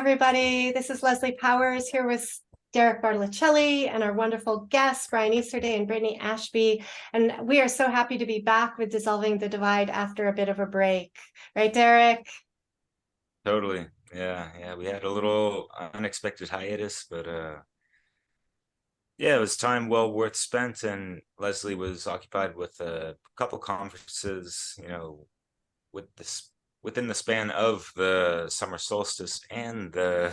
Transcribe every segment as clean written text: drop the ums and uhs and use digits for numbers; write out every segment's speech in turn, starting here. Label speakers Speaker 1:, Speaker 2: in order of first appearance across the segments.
Speaker 1: everybody. This is Leslie Powers here with Derek Bartolicelli and our wonderful guests, Bryan Easterday and Brittany Ashby. And we are so happy to be back with Dissolving the Divide after a bit of a break. Right, Derek?
Speaker 2: Totally. Yeah. We had a little unexpected hiatus, but yeah, it was time well worth spent. And Leslie was occupied with a couple conferences, with this within the span of the summer solstice and the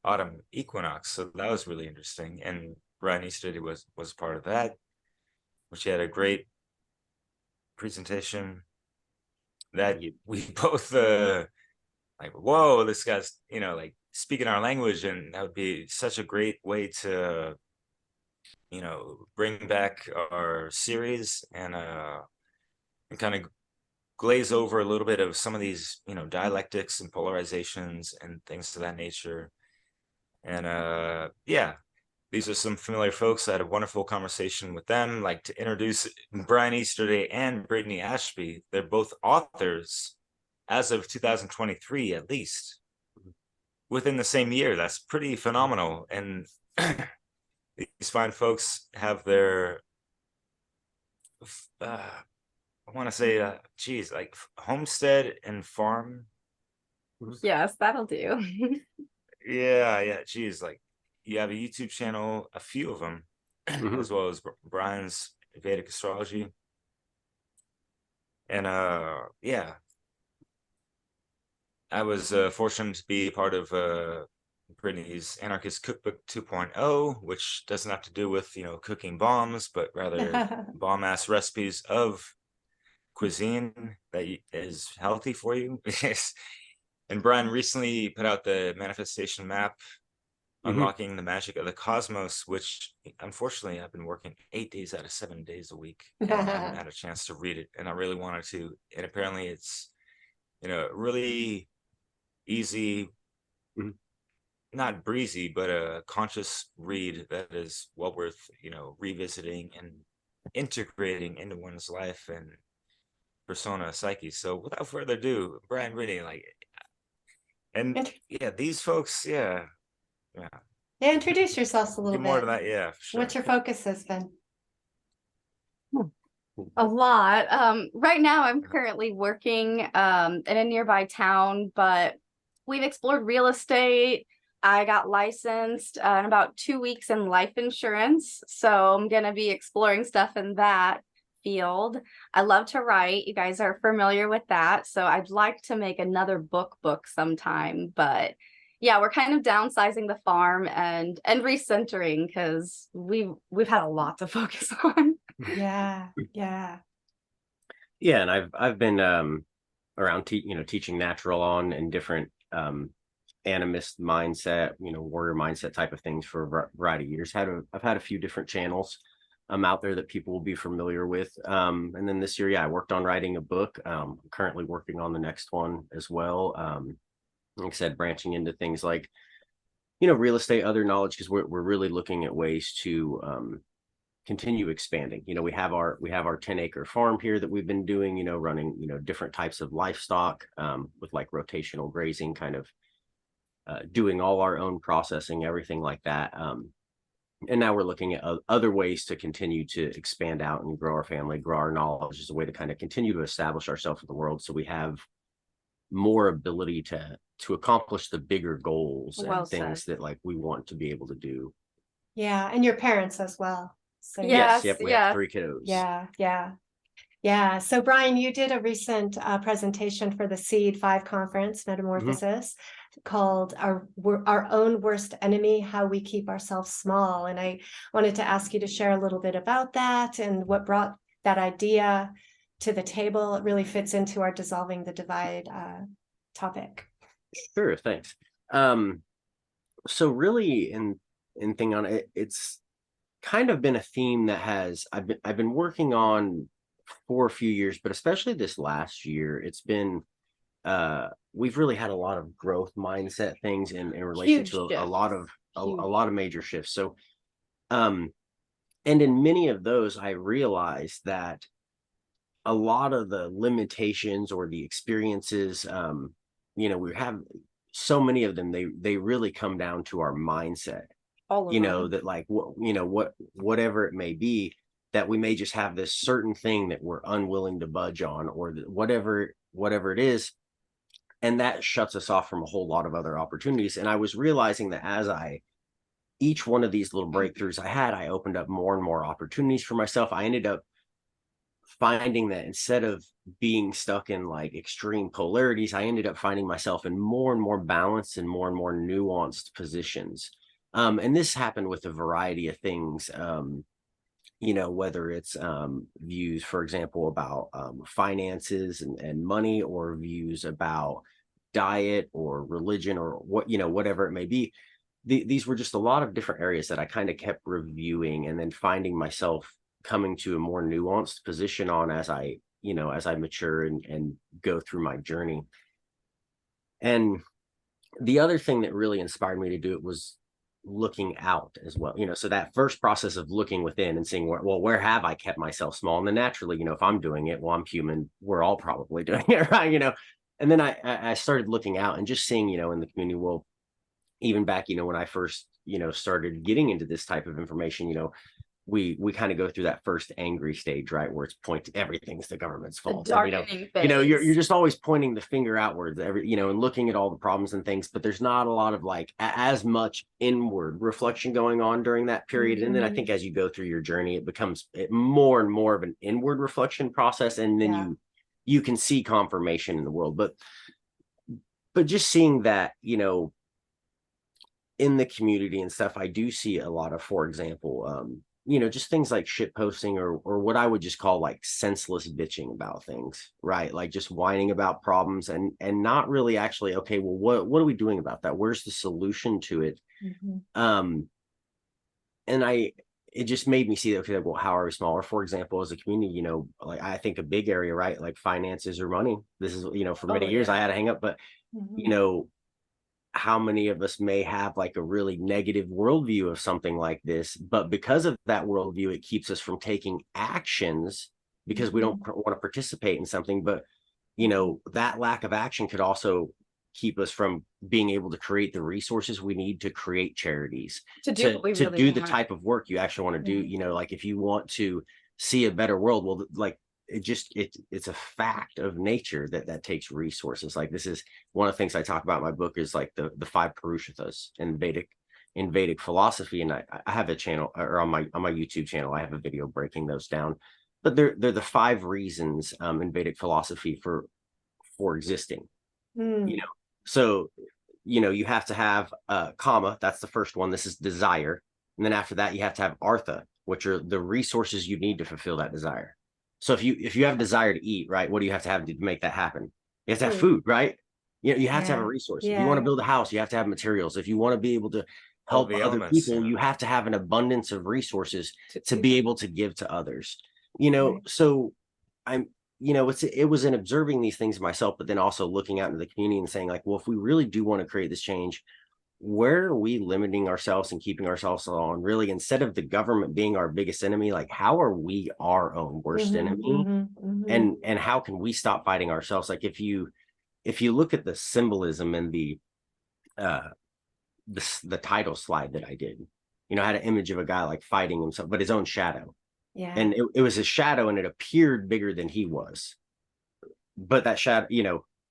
Speaker 2: autumn equinox. So that was really interesting. And Bryan Easterday was part of that, which had a great presentation that we both like, whoa, this guy's, like speaking our language, and that would be such a great way to, bring back our series and kind of glaze over a little bit of some of these, dialectics and polarizations and things of that nature. And yeah, these are some familiar folks. I had a wonderful conversation with them. Like to introduce Bryan Easterday and Brittany Ashby. They're both authors as of 2023, at least, within the same year. That's pretty phenomenal. And these fine folks have their, I want to say, like homestead and farm.
Speaker 3: Yes, that'll do.
Speaker 2: Yeah. Geez, like you have a YouTube channel, a few of them, as well as Bryan's Vedic Astrology. And yeah, I was fortunate to be part of Brittany's Anarchist Cookbook 2.0, which doesn't have to do with, cooking bombs, but rather bomb-ass recipes of cuisine that is healthy for you. And Bryan recently put out the manifestation map, Unlocking the Magic of the Cosmos, which unfortunately I've been working 8 days out of 7 days a week, and I haven't had a chance to read it, and I really wanted to. And apparently it's, really easy, not breezy, but a conscious read that is well worth, revisiting and integrating into one's life and persona, psyche. So without further ado, Bryan, really, and yeah, these folks, yeah.
Speaker 1: Yeah, introduce yourselves a little bit.
Speaker 2: More to that, yeah, for sure.
Speaker 1: What's your focus has been?
Speaker 3: A lot. Right now I'm currently working in a nearby town, but we've explored real estate. I got licensed in about 2 weeks in life insurance, so I'm gonna be exploring stuff in that field. I love to write. You guys are familiar with that, so I'd like to make another book sometime, but yeah, we're kind of downsizing the farm and recentering because we've had a lot to focus on.
Speaker 1: Yeah.
Speaker 4: And I've been around teaching natural on and different animist mindset, warrior mindset type of things for a variety of years. I've had a few different channels out there that people will be familiar with. And then this year, I worked on writing a book. I'm currently working on the next one as well. Like I said, branching into things like, real estate, other knowledge, because we're really looking at ways to continue expanding. We have our 10-acre farm here that we've been doing, running, different types of livestock with like rotational grazing, kind of doing all our own processing, everything like that. And now we're looking at other ways to continue to expand out and grow our family, grow our knowledge as a way to kind of continue to establish ourselves in the world, so we have more ability to accomplish the bigger goals and things that like we want to be able to do.
Speaker 1: Yeah, and your parents as well. So
Speaker 3: yes,
Speaker 4: we have 3 kiddos.
Speaker 1: Yeah. So Bryan, you did a recent presentation for the S.E.E.D 5 conference, Metamorphosis, called our Own Worst Enemy, How We Keep Ourselves Small. And I wanted to ask you to share a little bit about that and what brought that idea to the table. It really fits into our Dissolving the Divide topic.
Speaker 4: Sure, thanks. So really in thing on it, it's kind of been a theme that I've been working on for a few years, but especially this last year, it's been we've really had a lot of growth mindset things in relation to a lot of major shifts. So and in many of those, I realized that a lot of the limitations or the experiences we have so many of them, they really come down to our mindset,
Speaker 3: All of
Speaker 4: you know,
Speaker 3: them.
Speaker 4: that like, whatever it may be, that we may just have this certain thing that we're unwilling to budge on, or whatever it is. And that shuts us off from a whole lot of other opportunities. And I was realizing that as each one of these little breakthroughs I opened up more and more opportunities for myself. I ended up finding that instead of being stuck in like extreme polarities, I ended up finding myself in more and more balanced and more nuanced positions. And this happened with a variety of things, whether it's views, for example, about finances and money, or views about diet or religion, or whatever it may be. These were just a lot of different areas that I kind of kept reviewing, and then finding myself coming to a more nuanced position on as I mature and go through my journey. And the other thing that really inspired me to do it was looking out as well. So that first process of looking within and seeing where have I kept myself small? And then naturally, if I'm doing it, well, I'm human. We're all probably doing it, right? And then I started looking out and just seeing, in the community, well, even back, when I first, started getting into this type of information, we kind of go through that first angry stage, right, where it's everything's the government's fault.
Speaker 3: The darkening phase.
Speaker 4: You're just always pointing the finger outwards, and looking at all the problems and things, but there's not a lot of like as much inward reflection going on during that period. And then I think as you go through your journey, it becomes more and more of an inward reflection process, and then you can see confirmation in the world. But just seeing that, in the community and stuff, I do see a lot of, for example, just things like shit posting, or what I would just call like senseless bitching about things, right? Like just whining about problems and not really actually, okay, well, what are we doing about that? Where's the solution to it? And it just made me see that, okay, well, how are we smaller? For example, as a community, like I think a big area, right? Like finances or money. This is, for many years I had a hang up, but how many of us may have like a really negative worldview of something like this, but because of that worldview, it keeps us from taking actions because we don't want to participate in something. But, that lack of action could also keep us from being able to create the resources we need to create charities, to do the type of work you actually want to do. Like if you want to see a better world, well, like it's a fact of nature that takes resources. Like this is one of the things I talk about in my book, is like the 5 Purusharthas in Vedic philosophy. And I have a channel, or on my YouTube channel, I have a video breaking those down. But they're the 5 reasons in Vedic philosophy for existing. So you have to have kama, that's the first one. This is desire. And then after that, you have to have artha, which are the resources you need to fulfill that desire. So if you have a desire to eat, right, what do you have to make that happen? You have to have food, right? You have to have a resource. If you want to build a house, you have to have materials. If you want to be able to help other people, you have to have an abundance of resources to be able to give to others. So it was in observing these things myself, but then also looking out into the community and saying like, well, if we really do want to create this change, where are we limiting ourselves and keeping ourselves on? Really, instead of the government being our biggest enemy, like how are we our own worst enemy? And how can we stop fighting ourselves? Like if you look at the symbolism in the title slide that I did, I had an image of a guy like fighting himself, but his own shadow. And it was his shadow, and it appeared bigger than he was. But that shadow,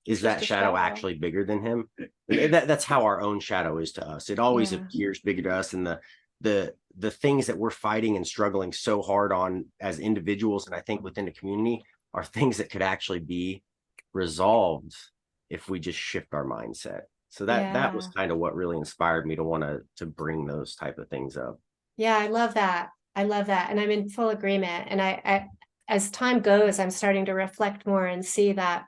Speaker 4: is that shadow actually bigger than him? That's how our own shadow is to us. It always appears bigger to us. And the things that we're fighting and struggling so hard on as individuals, and I think within the community, are things that could actually be resolved if we just shift our mindset. So that was kind of what really inspired me to want to bring those type of things up.
Speaker 1: Yeah, I love that. And I'm in full agreement. And I as time goes, I'm starting to reflect more and see that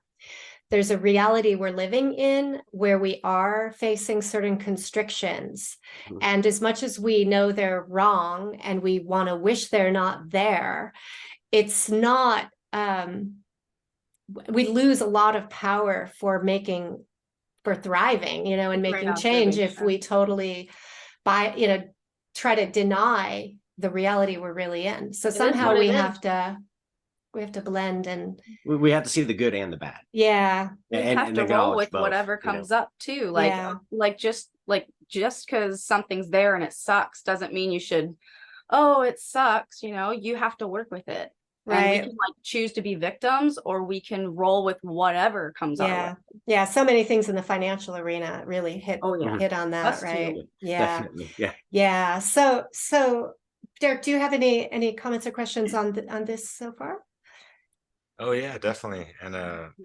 Speaker 1: there's a reality we're living in where we are facing certain constrictions. And as much as we know they're wrong and we want to wish they're not there, it's not, we lose a lot of power for thriving, and making change if we totally try to deny the reality we're really in. So somehow we have to We have to blend and
Speaker 4: We have to see the good and the bad.
Speaker 1: yeah.
Speaker 3: You have to roll
Speaker 4: acknowledge
Speaker 3: with
Speaker 4: both,
Speaker 3: whatever
Speaker 4: you know.
Speaker 3: comes up too. Like,
Speaker 1: Yeah.
Speaker 3: just because something's there and it sucks doesn't mean you should, oh, it sucks, you know, you have to work with it. And we
Speaker 1: Right.
Speaker 3: can like choose to be victims, or we can roll with whatever comes our way.
Speaker 1: Yeah. Yeah. So many things in the financial arena really hit
Speaker 3: Oh yeah.
Speaker 1: hit on that,
Speaker 3: Us too.
Speaker 1: right? Yeah.
Speaker 4: Definitely. Yeah.
Speaker 1: Yeah. So Derek, do you have any comments or questions on this so far?
Speaker 2: Oh yeah, definitely. And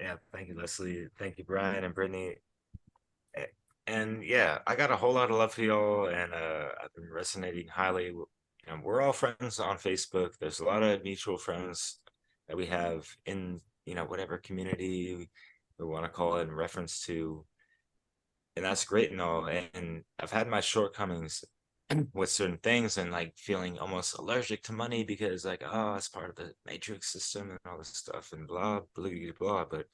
Speaker 2: yeah, thank you, Leslie. Thank you, Brian and Brittany. And yeah, I got a whole lot of love for y'all, and I've been resonating highly. You know, we're all friends on Facebook. There's a lot of mutual friends that we have in, you know, whatever community we want to call it in reference to, and that's great and all. And I've had my shortcomings with certain things, and like feeling almost allergic to money because like, oh, it's part of the matrix system and all this stuff and blah blah blah. But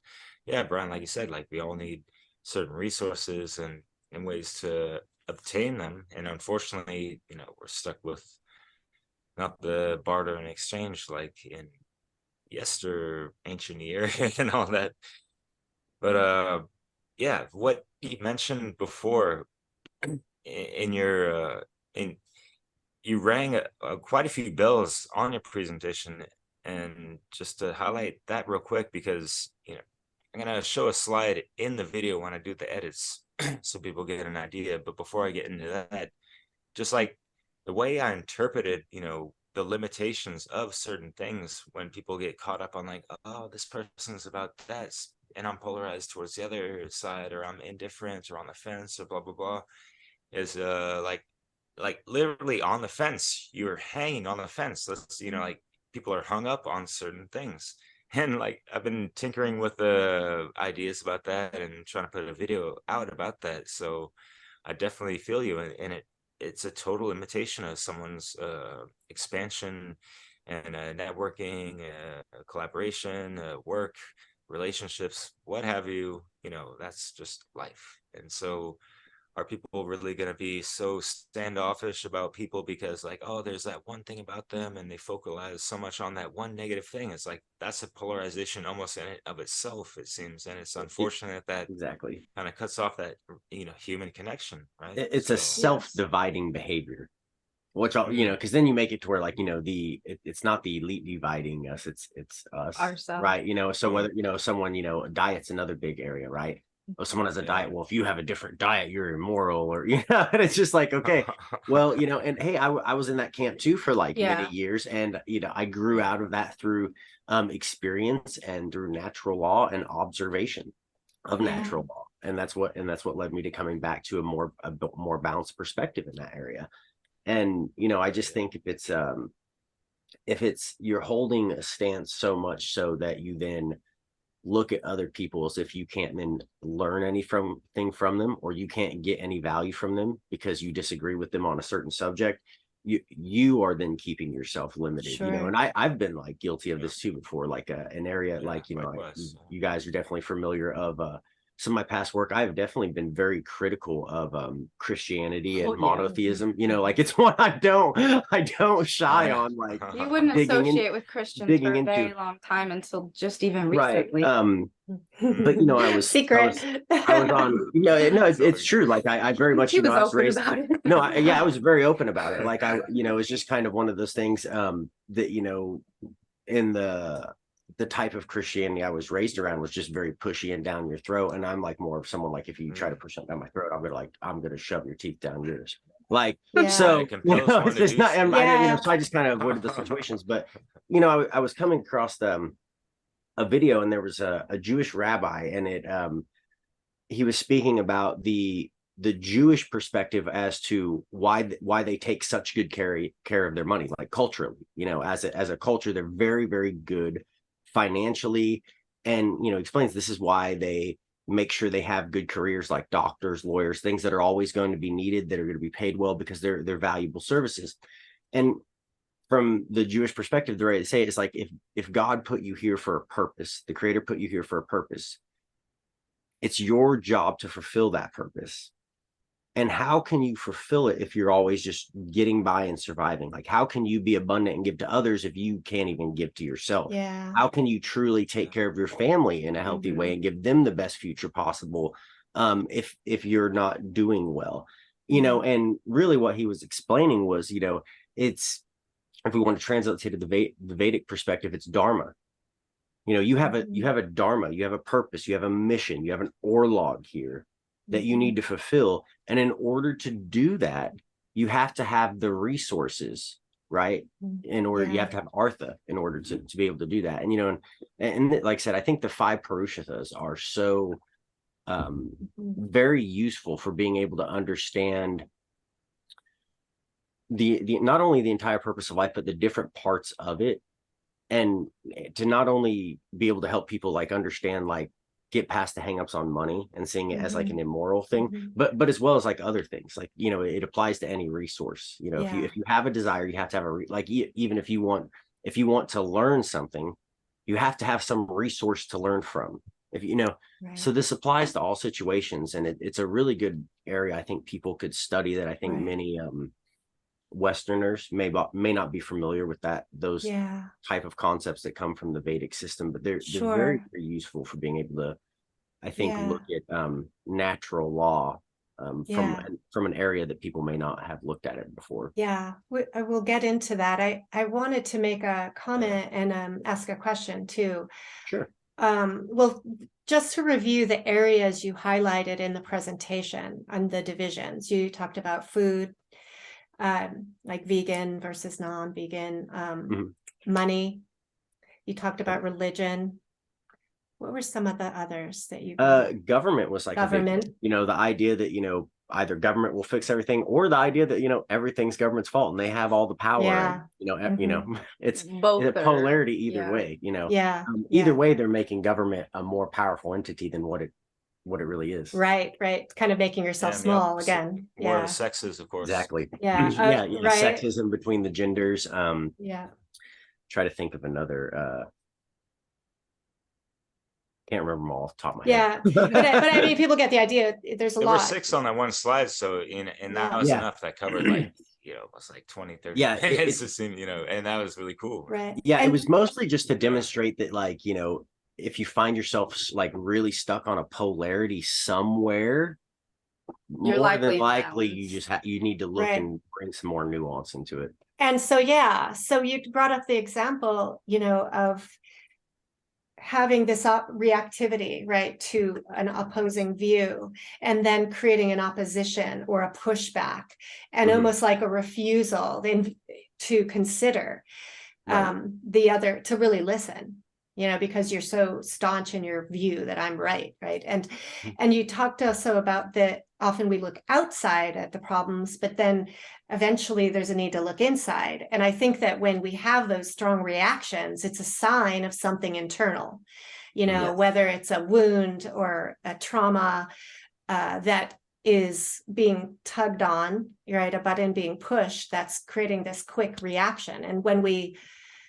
Speaker 2: yeah, Brian, like you said, like we all need certain resources and ways to obtain them, and unfortunately, you know, we're stuck with not the barter and exchange like in ancient year and all that. But yeah, what you mentioned before in your in you rang quite a few bells on your presentation, and just to highlight that real quick, because you know I'm gonna show a slide in the video when I do the edits so people get an idea. But before I get into that, just like the way I interpreted, you know, the limitations of certain things when people get caught up on like, oh, this person's about that and I'm polarized towards the other side, or I'm indifferent or on the fence or blah blah blah, is like literally on the fence. You're hanging on the fence. That's, you know, like people are hung up on certain things. And like I've been tinkering with the ideas about that and trying to put a video out about that. So I definitely feel you, and it's a total imitation of someone's expansion and networking, collaboration, work, relationships, what have you. You know, that's just life. And so are people really going to be so standoffish about people because like, oh, there's that one thing about them, and they focalize so much on that one negative thing? It's like that's a polarization almost in it of itself, it seems. And it's unfortunate that
Speaker 4: Exactly.
Speaker 2: kind of cuts off that, you know, human connection, right?
Speaker 4: It's a self-dividing behavior, which all, you know, because then you make it to where like, you know, it's not the elite dividing us, it's us,
Speaker 3: Ourselves.
Speaker 4: right? You know, so whether, you know, someone, you know, diet's another big area, right? Oh, someone has a diet, well, if you have a different diet, you're immoral, or you know. And it's just like, okay, well, you know, and hey, I was in that camp too for like many years, and you know, I grew out of that through experience and through natural law and observation of natural law, and that's what led me to coming back to a more balanced perspective in that area. And you know, I just think if it's you're holding a stance so much so that you then look at other people as if you can't then learn anything from them, or you can't get any value from them because you disagree with them on a certain subject, you are then keeping yourself limited. You know, and I've been like guilty of this too before, like an area like, you know, you guys are definitely familiar of some of my past work. I've definitely been very critical of Christianity and monotheism. You know, like it's one I don't shy on. Like
Speaker 3: you wouldn't associate with Christians for a very long time until just even recently.
Speaker 4: But you know, I was on. You know, no, it's true. Like I very much, you know, I was raised about it. No, I was very open about it. Like you know, it's just kind of one of those things that, you know, in the type of Christianity I was raised around was just very pushy and down your throat. And I'm like more of someone like, if you try to push something down my throat, I'm gonna shove your teeth down yours. Like, so you know, it's not. You know, so I just kind of avoided the situations. But you know, I was coming across a video, and there was a Jewish rabbi, and he was speaking about the Jewish perspective as to why they take such good care of their money, like culturally, you know, as a culture, they're very, very good financially. And, you know, explains this is why they make sure they have good careers like doctors, lawyers, things that are always going to be needed, that are going to be paid well because they're valuable services. And from the Jewish perspective, the way to say it is like, if God put you here for a purpose, the creator put you here for a purpose, it's your job to fulfill that purpose. And how can you fulfill it if you're always just getting by and surviving? Like, how can you be abundant and give to others if you can't even give to yourself?
Speaker 1: Yeah.
Speaker 4: How can you truly take care of your family in a healthy way and give them the best future possible if you're not doing well? You know, and really what he was explaining was, you know, it's, if we want to translate it to the Vedic perspective, it's dharma. You know, you have a dharma, you have a purpose, you have a mission, you have an orlog here that you need to fulfill. And in order to do that, you have to have the resources, right? In order, you have to have artha in order to be able to do that. And, you know, and like I said, I think the 5 Purusharthas are so very useful for being able to understand the not only the entire purpose of life, but the different parts of it. And to not only be able to help people like understand, like, get past the hangups on money and seeing it as like an immoral thing, but as well as like other things, like, you know, it applies to any resource. You know, if you have a desire, you have to have like, even if you want to learn something, you have to have some resource to learn from. If you know, so this applies to all situations, and it's a really good area. I think people could study that. I think many Westerners may not be familiar with those type of concepts that come from the Vedic system, but they're very, very useful for being able to, I think, look at natural law from an area that people may not have looked at it before.
Speaker 1: Yeah, I will get into that. I wanted to make a comment and ask a question too.
Speaker 4: Sure.
Speaker 1: Well, just to review the areas you highlighted in the presentation on the divisions, you talked about food, like vegan versus non-vegan, money. You talked about religion. What were some of the others that you
Speaker 4: government was like
Speaker 1: government,
Speaker 4: a big, you know, the idea that, you know, either government will fix everything, or the idea that, you know, everything's government's fault and they have all the power. And, you know, it's
Speaker 3: both
Speaker 4: a polarity either way, you know. Either way, they're making government a more powerful entity than what it really is.
Speaker 1: Right. Kind of making yourself small again.
Speaker 2: War of the sexes, of course.
Speaker 4: Exactly.
Speaker 1: Yeah.
Speaker 4: Sexism between the genders. Try to think of another. Can't remember them all off the top of my head.
Speaker 1: But I mean, people get the idea. There's a lot.
Speaker 2: There were 6 on that one slide, so and that was enough. That covered like, you know, it was like 20-30 minutes. It seemed, you know, and that was really cool.
Speaker 1: Right.
Speaker 4: Yeah, it was mostly just to demonstrate that, like, you know, if you find yourself like really stuck on a polarity somewhere,
Speaker 3: you're
Speaker 4: more than likely you just you need to look and bring some more nuance into it.
Speaker 1: And so so you brought up the example, you know, of having this reactivity, right, to an opposing view, and then creating an opposition or a pushback, and almost like a refusal then to consider the other, to really listen, you know, because you're so staunch in your view that I'm right. And you talked also about that often we look outside at the problems, but then eventually there's a need to look inside. And I think that when we have those strong reactions, it's a sign of something internal, you know, whether it's a wound or a trauma that is being tugged on, right, a button being pushed, that's creating this quick reaction. And when we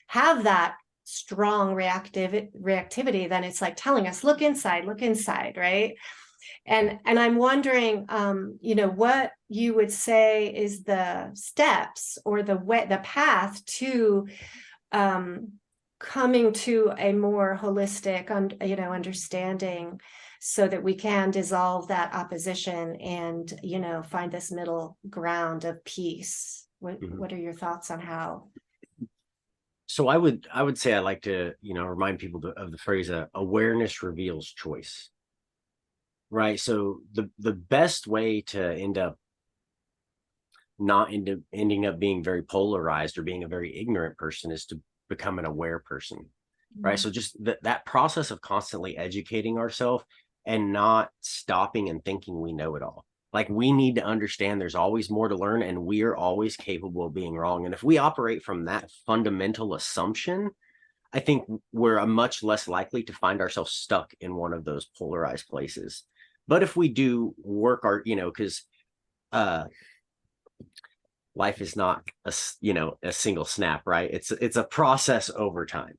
Speaker 1: have that strong reactivity, then it's like telling us, look inside, right? And I'm wondering, you know, what you would say is the steps or the path to coming to a more holistic, you know, understanding, so that we can dissolve that opposition and, you know, find this middle ground of peace. What are your thoughts on how?
Speaker 4: So I would say I like to, you know, remind people of the phrase awareness reveals choice. Right. So the best way to end up ending up being very polarized or being a very ignorant person is to become an aware person. Right. So just that process of constantly educating ourselves and not stopping and thinking we know it all. Like, we need to understand there's always more to learn, and we are always capable of being wrong. And if we operate from that fundamental assumption, I think we're much less likely to find ourselves stuck in one of those polarized places. But if we do work our, you know, because life is not a single snap, right? It's a process over time.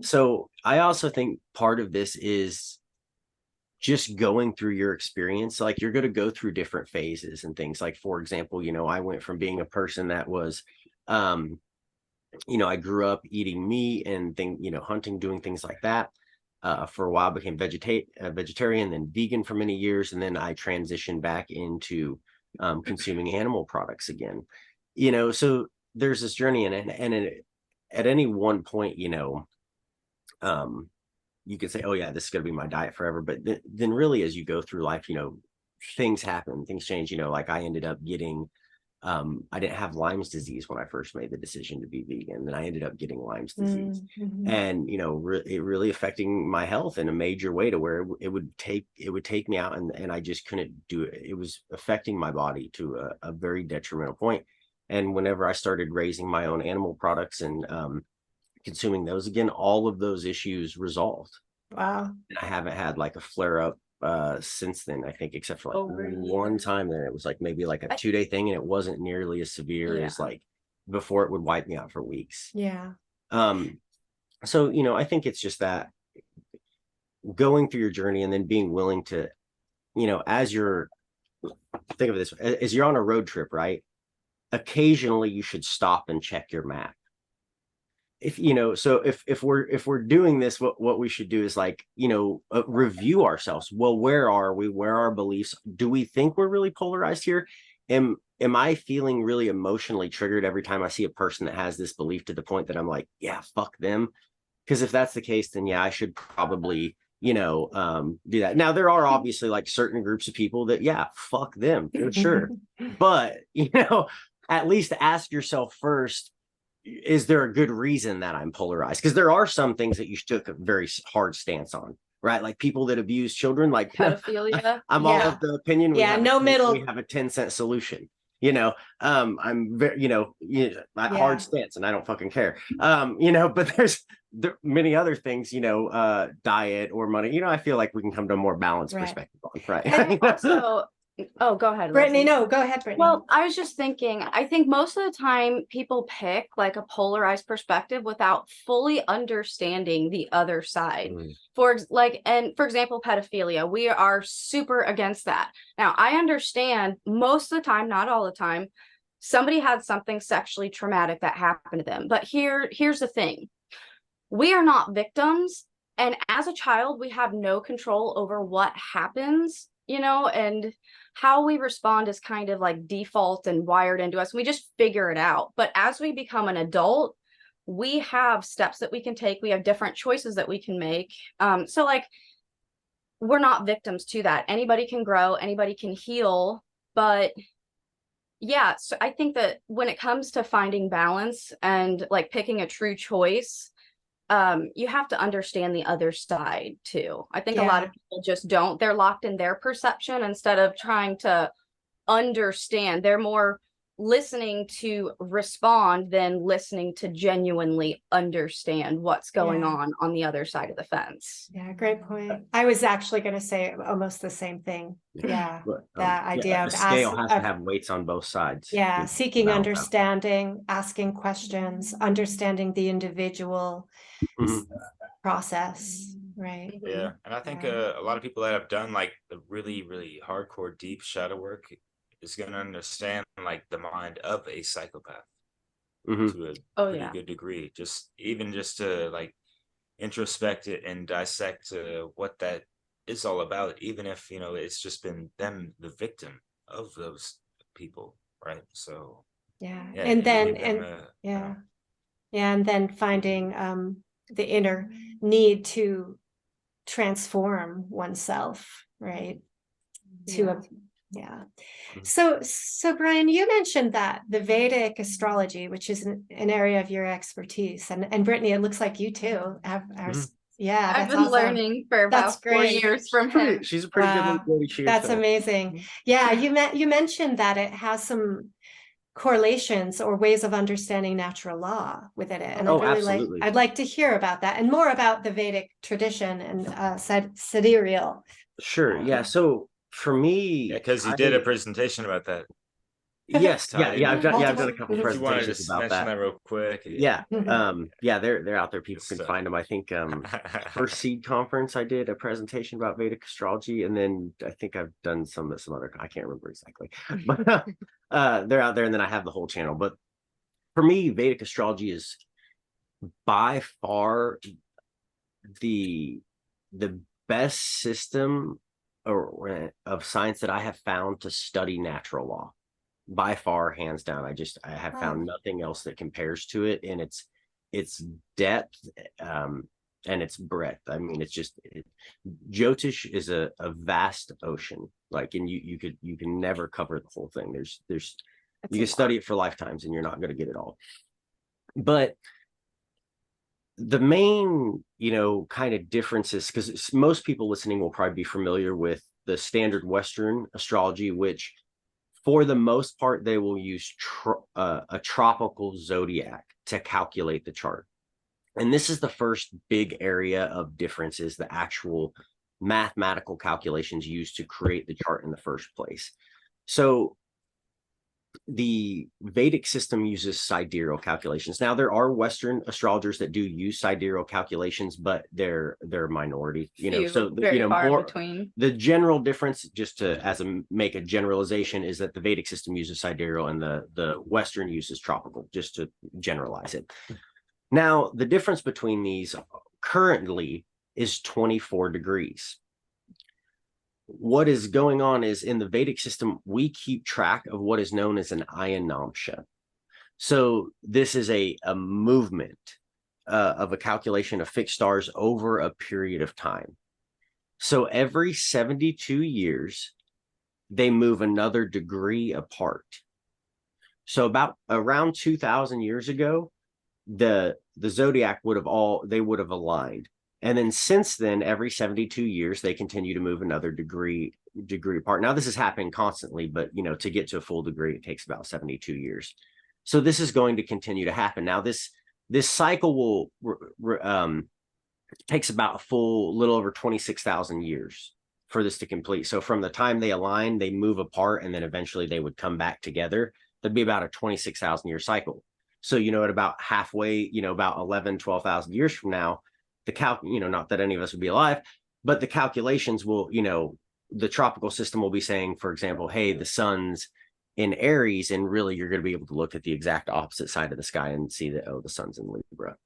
Speaker 4: So I also think part of this is just going through your experience, like you're going to go through different phases and things. Like, for example, I went from being a person that was, I grew up eating meat and hunting, doing things like that. For a while, became vegetarian, then vegan for many years. And then I transitioned back into consuming animal products again. So there's this journey, at any one point, you could say, oh yeah, this is going to be my diet forever. But then really, as you go through life, things happen, things change. Like I ended up getting, I didn't have Lyme's disease when I first made the decision to be vegan. Then I ended up getting Lyme's disease, and it really affecting my health in a major way, to where it would take me out, and I just couldn't do it. It was affecting my body to a very detrimental point. And whenever I started raising my own animal products and consuming those again, all of those issues resolved.
Speaker 1: Wow.
Speaker 4: And I haven't had like a flare up since then, I think, except for like one time. Then it was like maybe like a 2-day thing, and it wasn't nearly as severe as like before. It would wipe me out for weeks.
Speaker 1: Yeah.
Speaker 4: So I think it's just that going through your journey, and then being willing to, as you're, think of it this way, as you're on a road trip, right? Occasionally you should stop and check your map. So if we're doing this, what we should do is like, review ourselves. Well, where are we? Where are our beliefs? Do we think we're really polarized here? Am I feeling really emotionally triggered every time I see a person that has this belief, to the point that I'm like, yeah, fuck them? Because if that's the case, then yeah, I should probably, do that. Now, there are obviously like certain groups of people that, yeah, fuck them for sure. But, at least ask yourself first, is there a good reason that I'm polarized? Because there are some things that you took a very hard stance on, right? Like people that abuse children, like
Speaker 3: pedophilia.
Speaker 4: I'm all of the opinion.
Speaker 1: No middle.
Speaker 4: We have a 10-cent solution. I'm very, hard stance, and I don't fucking care. But there's many other things, diet or money. I feel like we can come to a more balanced perspective on, right?
Speaker 3: And also, oh, go ahead,
Speaker 1: Brittany.
Speaker 3: Leslie.
Speaker 1: No, go ahead, Brittany.
Speaker 3: Well, I was just thinking, I think most of the time people pick like a polarized perspective without fully understanding the other side. For example, pedophilia, we are super against that. Now, I understand most of the time, not all the time, somebody had something sexually traumatic that happened to them. But here's the thing. We are not victims. And as a child, we have no control over what happens, and how we respond is kind of like default and wired into us. We just figure it out. But as we become an adult, we have steps that we can take. We have different choices that we can make. So like, we're not victims to that. Anybody can grow, anybody can heal. But yeah, so I think that when it comes to finding balance and like picking a true choice, you have to understand the other side too. I think a lot of people just don't. They're locked in their perception instead of trying to understand. They're more listening to respond than listening to genuinely understand what's going on the other side of the fence.
Speaker 1: Yeah, great point. I was actually going to say almost the same thing. Yeah, that idea of
Speaker 4: the scale has to have weights on both sides.
Speaker 1: Yeah, seeking understanding, asking questions, understanding the individual process, right?
Speaker 2: Yeah, and I think a lot of people that have done like the really, really hardcore, deep shadow work is going to understand like the mind of a psychopath to a pretty good degree. Just to like introspect it and dissect what that is all about, even if it's just been them, the victim of those people, right? So and
Speaker 1: then finding the inner need to transform oneself, right? So Bryan, you mentioned that the Vedic astrology, which is an area of your expertise, and Brittany, it looks like you too have
Speaker 3: I've been learning for about 4 years from him.
Speaker 4: She's a pretty good lady.
Speaker 1: That's amazing. Yeah, you mentioned that it has some correlations or ways of understanding natural law within it, and I'd like to hear about that and more about the Vedic tradition and sidereal.
Speaker 4: Sure. Yeah. So for me,
Speaker 2: because you did a presentation about that.
Speaker 4: Yes,
Speaker 2: tied
Speaker 4: yeah, I've
Speaker 2: into.
Speaker 4: done a
Speaker 1: Multiple-
Speaker 4: couple
Speaker 2: If you want to
Speaker 4: presentations
Speaker 2: just
Speaker 4: about
Speaker 2: mention
Speaker 4: that.
Speaker 2: that real quick.
Speaker 4: Yeah, yeah, they're out there. People
Speaker 2: Good
Speaker 4: can
Speaker 2: stuff.
Speaker 4: find them. I think first S.E.E.D conference, I did a presentation about Vedic astrology, and then I think I've done some other. I can't remember exactly, but they're out there. And then I have the whole channel. But for me, Vedic astrology is by far the best system of science that I have found to study natural law. By far, hands down. I have found nothing else that compares to it in its depth and its breadth. I mean, it's just Jyotish is a vast ocean. Like, and you can never cover the whole thing. There's you can study it for lifetimes and you're not going to get it all. But the main, kind of differences, because most people listening will probably be familiar with the standard Western astrology, which for the most part, they will use a tropical zodiac to calculate the chart. And this is the first big area of difference, is the actual mathematical calculations used to create the chart in the first place. So the Vedic system uses sidereal calculations. Now, there are Western astrologers that do use sidereal calculations, but they're a minority. So
Speaker 3: very far
Speaker 4: more
Speaker 3: between.
Speaker 4: The general difference, just to make a generalization, is that the Vedic system uses sidereal and the Western uses tropical, just to generalize it. Now, the difference between these currently is 24 degrees. What is going on is, in the Vedic system, we keep track of what is known as an ayanamsha. So this is a movement of a calculation of fixed stars over a period of time. So every 72 years, they move another degree apart. So around 2,000 years ago, the zodiac would have aligned. And then since then, every 72 years, they continue to move another degree apart. Now, this is happening constantly, but, to get to a full degree, it takes about 72 years. So this is going to continue to happen. Now, this cycle takes about a little over 26,000 years for this to complete. So from the time they align, they move apart, and then eventually they would come back together. That'd be about a 26,000 year cycle. So, at about halfway, about 11, 12,000 years from now, not that any of us would be alive, but the calculations will, the tropical system will be saying, for example, hey, the sun's in Aries, and really you're going to be able to look at the exact opposite side of the sky and see that, oh, the sun's in Libra.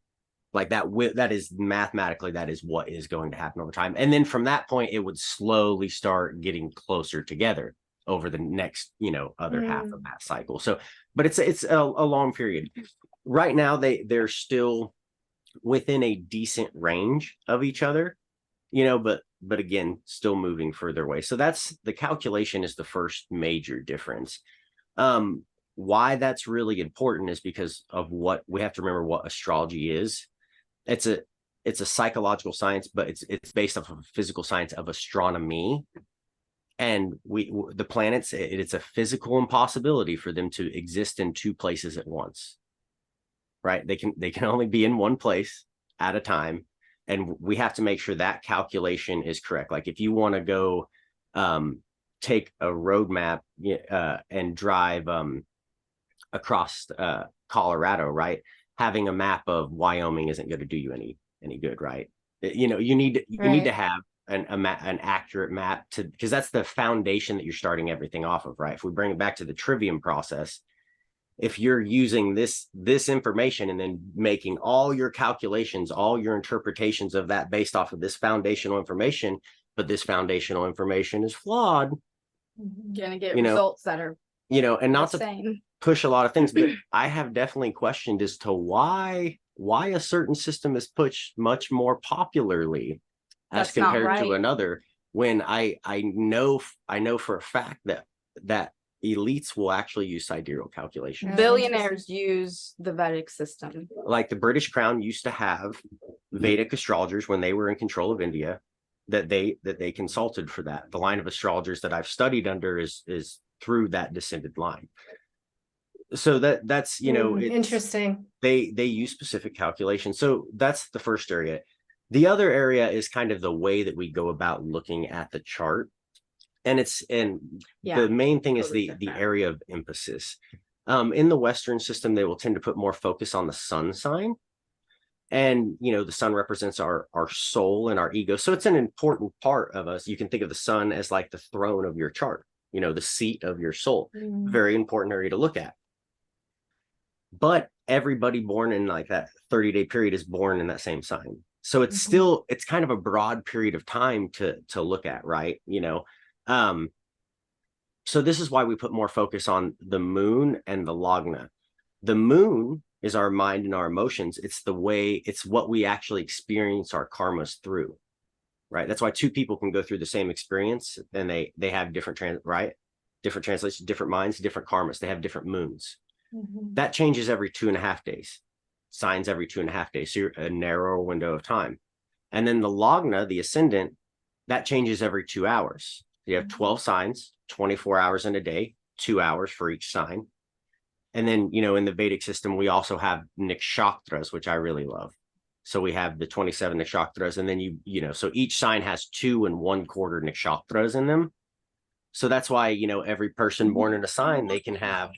Speaker 4: Like that is mathematically, that is what is going to happen over time. And then from that point, it would slowly start getting closer together over the next, other half of that cycle. So, but it's a long period. Right now, they're still within a decent range of each other, but again, still moving further away. So that's the calculation is the first major difference. Why that's really important is because of what we have to remember what astrology is. It's a psychological science, but it's based off of physical science of astronomy. And the planets, it's a physical impossibility for them to exist in two places at once. Right? They can only be in one place at a time, and we have to make sure that calculation is correct. Like, if you want to go take a road map and drive across Colorado, right? Having a map of Wyoming isn't going to do you any good, right? You need to have an accurate map, because that's the foundation that you're starting everything off of, right? If we bring it back to the trivium process, if you're using this information and then making all your calculations, all your interpretations of that based off of this foundational information, but this foundational information is flawed,
Speaker 3: gonna get results that are
Speaker 4: and not
Speaker 3: insane.
Speaker 4: to push a lot of things, but I have definitely questioned as to why a certain system is pushed much more popularly as compared to another, when I know for a fact that elites will actually use sidereal calculations.
Speaker 3: Billionaires use the Vedic system.
Speaker 4: Like the British Crown used to have Vedic astrologers when they were in control of India, that they consulted for that. The line of astrologers that I've studied under is through that descended line. So that's
Speaker 1: interesting.
Speaker 4: They use specific calculations. So that's the first area. The other area is kind of the way that we go about looking at the chart. and
Speaker 3: Yeah,
Speaker 4: the main thing is
Speaker 3: totally
Speaker 4: the
Speaker 3: get that.
Speaker 4: area of emphasis. In the Western system, they will tend to put more focus on the sun sign. And, you know, the sun represents our soul and our ego. So it's an important part of us. You can think of the sun as like the throne of your chart, you know, the seat of your soul. Very important area to look at. But everybody born in like that 30-day period is born in that same sign. So it's still, it's kind of a broad period of time to look at, right? You know, so this is why we put more focus on the moon and the lagna. The moon is our mind and our emotions. It's the way, it's what we actually experience our karmas through, right? That's why two people can go through the same experience and they have different different translations, different minds, different karmas. They have different moons. That changes every 2.5 days. Signs every 2.5 days. So you're a narrower window of time. And then the lagna, the ascendant, that changes every 2 hours. You have 12 signs, 24 hours in a day, 2 hours for each sign. And then, you know, in the Vedic system, we also have nikshatras, which I really love. So we have the 27 nikshatras, and then you know, so each sign has 2 1/4 nikshatras in them. So that's why, you know, every person born in a sign, they can have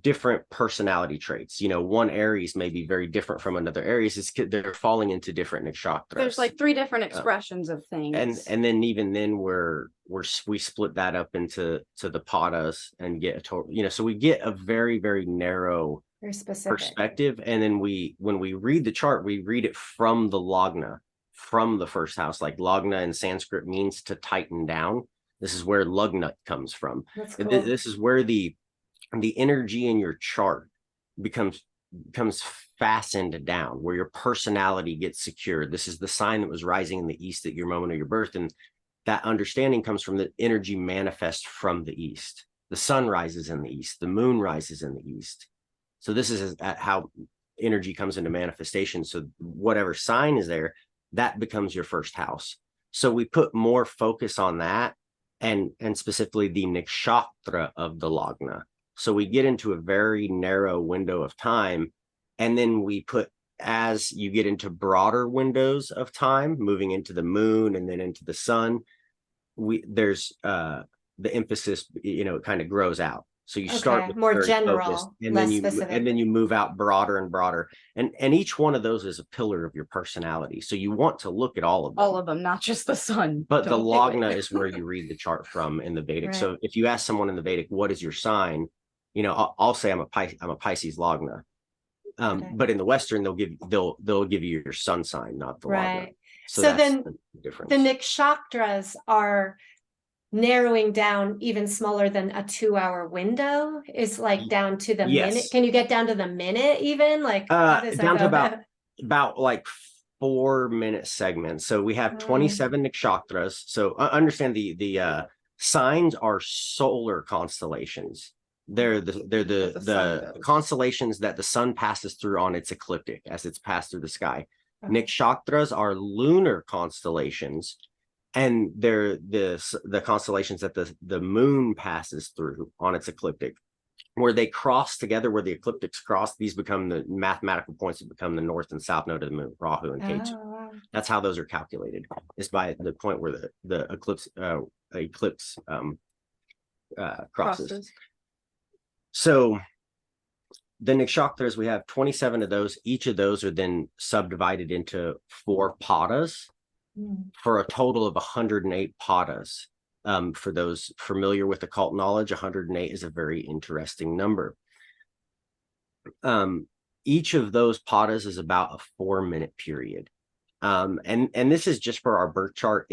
Speaker 4: different personality traits. You know, one Aries may be very different from another Aries. It's they're falling into different nikshatras.
Speaker 3: There's like 3 different expressions of things.
Speaker 4: And then even then we split that up into the padas and get a total, you know, so we get a very, very narrow perspective. And then when we read the chart, we read it from the lagna, from the first house. Like lagna in Sanskrit means to tighten down. This is where lugna comes from.
Speaker 1: That's cool.
Speaker 4: This is where the energy in your chart becomes fastened down, where your personality gets secured. This is the sign that was rising in the east at your moment of your birth. And that understanding comes from the energy manifest from the east. The sun rises in the east, the moon rises in the east. So this is how energy comes into manifestation. So whatever sign is there, that becomes your first house. So we put more focus on that, and specifically the nikshatra of the lagna. So we get into a very narrow window of time, and then we put, as you get into broader windows of time, moving into the moon and then into the sun, there's the emphasis, you know, it kind of grows out. So you start with
Speaker 1: more general,
Speaker 4: focused, and
Speaker 1: less
Speaker 4: then
Speaker 1: specific.
Speaker 4: you move out broader and broader, and each one of those is a pillar of your personality. So you want to look at all of them.
Speaker 3: All of them, not just the sun.
Speaker 4: But the
Speaker 3: Don't do
Speaker 4: lagna
Speaker 3: it.
Speaker 4: is where you read the chart from in the Vedic.
Speaker 1: Right.
Speaker 4: So if you ask someone in the Vedic, what is your sign? You know, I'll say I'm a Pisces lagna. But in the Western, they'll give you your sun sign, not the lagna. So that's
Speaker 1: then
Speaker 4: the difference.
Speaker 1: the nikshatras are narrowing down even smaller than a 2-hour window, is like down to the minute. Can you get down to the minute even? Like how does that
Speaker 4: down
Speaker 1: go?
Speaker 4: to about like 4-minute segments. So we have 27 nikshatras. So understand the signs are solar constellations. They're the constellations that the sun passes through on its ecliptic as it's passed through the sky. Nikshatras are lunar constellations, and they're the constellations that the moon passes through on its ecliptic. Where they cross together, where the ecliptics cross, these become the mathematical points that become the north and south node of the moon, Rahu and Ketu. That's how those are calculated, is by the point where the eclipse crosses. So the nikshatras, we have 27 of those. Each of those are then subdivided into 4 padas for a total of 108 padas. For those familiar with occult knowledge, 108 is a very interesting number. Each of those padas is about a 4-minute period. And this is just for our birth chart.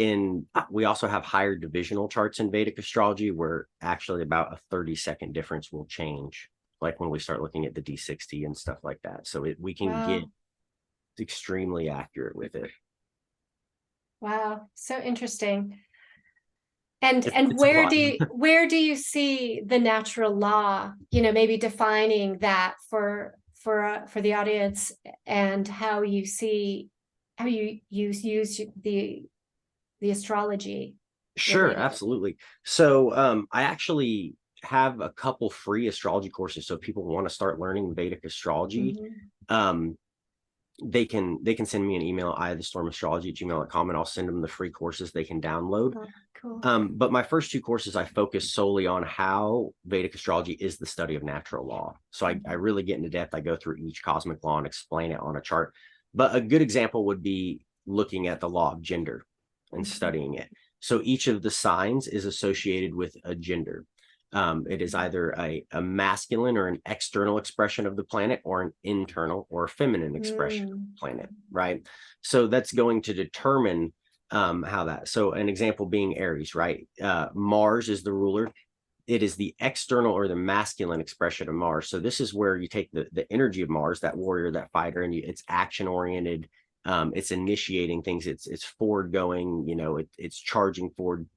Speaker 4: We also have higher divisional charts in Vedic astrology, where actually about a 30-second difference will change, like when we start looking at the D60 and stuff like that. So we can get extremely accurate with it.
Speaker 1: Wow, so interesting. And where do you see the natural law, you know, maybe defining that for the audience, and how you use the astrology?
Speaker 4: Sure, absolutely. So I actually have a couple free astrology courses, so people want to start learning Vedic astrology. they can send me an email, itheStormAstrology@gmail.com, and I'll send them the free courses they can download.
Speaker 1: Oh, cool.
Speaker 4: But my first 2 courses, I focus solely on how Vedic astrology is the study of natural law. So I really get into depth. I go through each cosmic law and explain it on a chart. But a good example would be looking at the law of gender and studying it. So each of the signs is associated with a gender. It is either a masculine or an external expression of the planet, or an internal or feminine expression of the planet, right? So that's going to determine how that. So an example being Aries, right? Mars is the ruler. It is the external or the masculine expression of Mars. So this is where you take the energy of Mars, that warrior, that fighter, and it's action oriented. It's initiating things. It's forward going. You know, it's charging forward.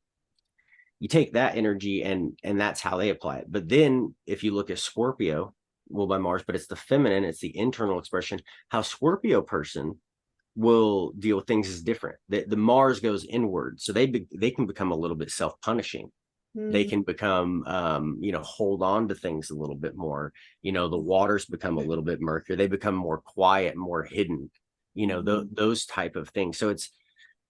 Speaker 4: You take that energy and that's how they apply it. But then if you look at Scorpio, ruled by Mars, but it's the feminine, it's the internal expression. How Scorpio person will deal with things is different. The Mars goes inward, so they can become a little bit self-punishing. They can become hold on to things a little bit more. You know, the waters become a little bit murkier. They become more quiet, more hidden. You know, those type of things. So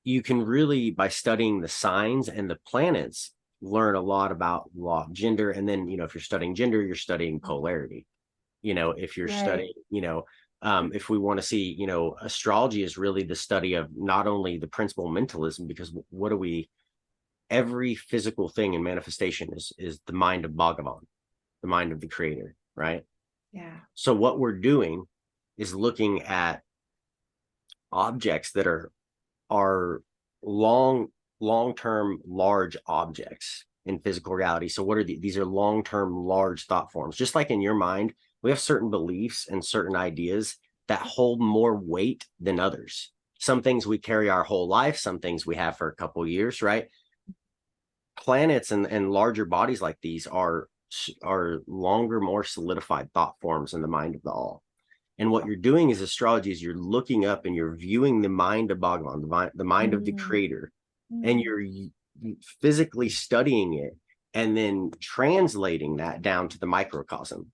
Speaker 4: you can really, by studying the signs and the planets, learn a lot about law of gender. And then, if you're studying gender, you're studying polarity. If you're studying, if we want to see, astrology is really the study of not only the principle mentalism, because every physical thing in manifestation is the mind of Bhagavan, the mind of the creator, right?
Speaker 1: Yeah.
Speaker 4: So what we're doing is looking at objects that are long-term large objects in physical reality. So what are these are long-term large thought forms. Just like in your mind, we have certain beliefs and certain ideas that hold more weight than others. Some things we carry our whole life, some things we have for a couple of years, right? Planets and larger bodies like these are longer, more solidified thought forms in the mind of the all. And what you're doing is astrology is you're looking up and you're viewing the mind of Bhagavan, the mind of the creator, and you're physically studying it and then translating that down to the microcosm.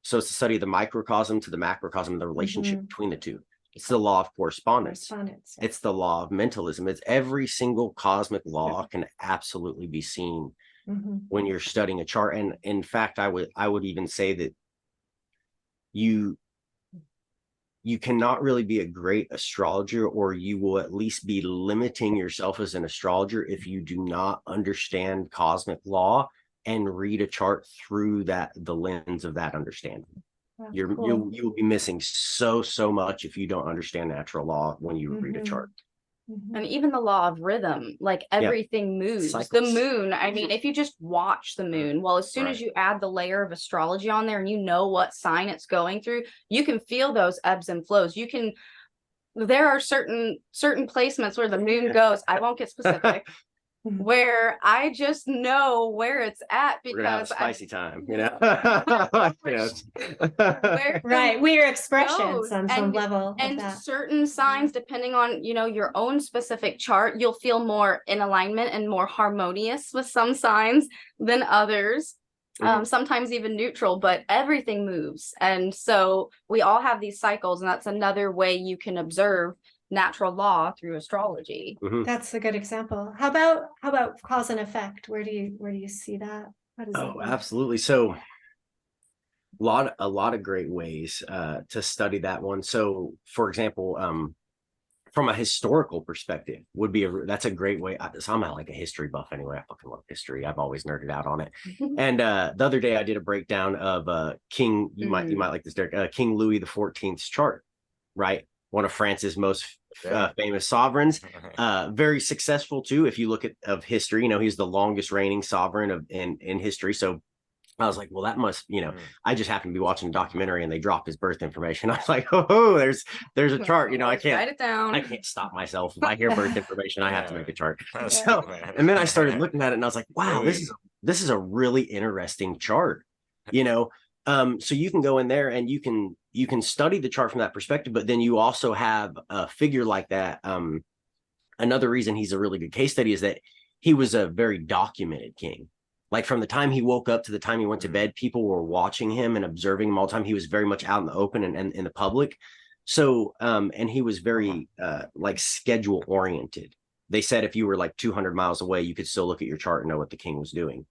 Speaker 4: So it's the study of the microcosm to the macrocosm, the relationship between the two. It's the law of correspondence. It's the law of mentalism. It's every single cosmic law can absolutely be seen when you're studying a chart. And in fact, I would even say that you cannot really be a great astrologer, or you will at least be limiting yourself as an astrologer if you do not understand cosmic law and read a chart through the lens of that understanding. You will be missing so much if you don't understand natural law when you read a chart.
Speaker 3: And even the law of rhythm, like everything moves. Cycles. The moon, I mean, if you just watch the moon, well, as soon as you add the layer of astrology on there and you know what sign it's going through, you can feel those ebbs and flows. There are certain placements where the moon goes, I won't get specific, where I just know where it's at, because
Speaker 4: we're gonna have spicy time,
Speaker 1: right, we are expressions on some level
Speaker 3: and
Speaker 1: of that.
Speaker 3: Certain signs, depending on your own specific chart, you'll feel more in alignment and more harmonious with some signs than others. Sometimes even neutral, but everything moves, and so we all have these cycles, and that's another way you can observe natural law through astrology.
Speaker 1: That's a good example. How about cause and effect? Where do you see that?
Speaker 4: Absolutely. So a lot of great ways to study that one. So for example, from a historical perspective would be that's a great way. So I'm like a history buff anyway. I fucking love history. I've always nerded out on it. And the other day I did a breakdown of King, you might like this, Derek, King Louis XIV's chart, right? One of France's most famous sovereigns, very successful too. If you look at history, he's the longest reigning sovereign in history. So I was like, well, that must, I just happened to be watching a documentary and they dropped his birth information. I was like, there's a chart. I can't write it down. I can't stop myself. If I hear birth information, I have to make a chart. So, and then I started looking at it and I was like, wow, this is a really interesting chart. So you can go in there and you can study the chart from that perspective, but then you also have a figure like that. Another reason he's a really good case study is that he was a very documented king. Like from the time he woke up to the time he went to bed, people were watching him and observing him all the time. He was very much out in the open and in the public. So, and he was very like schedule oriented. They said if you were like 200 miles away, you could still look at your chart and know what the king was doing.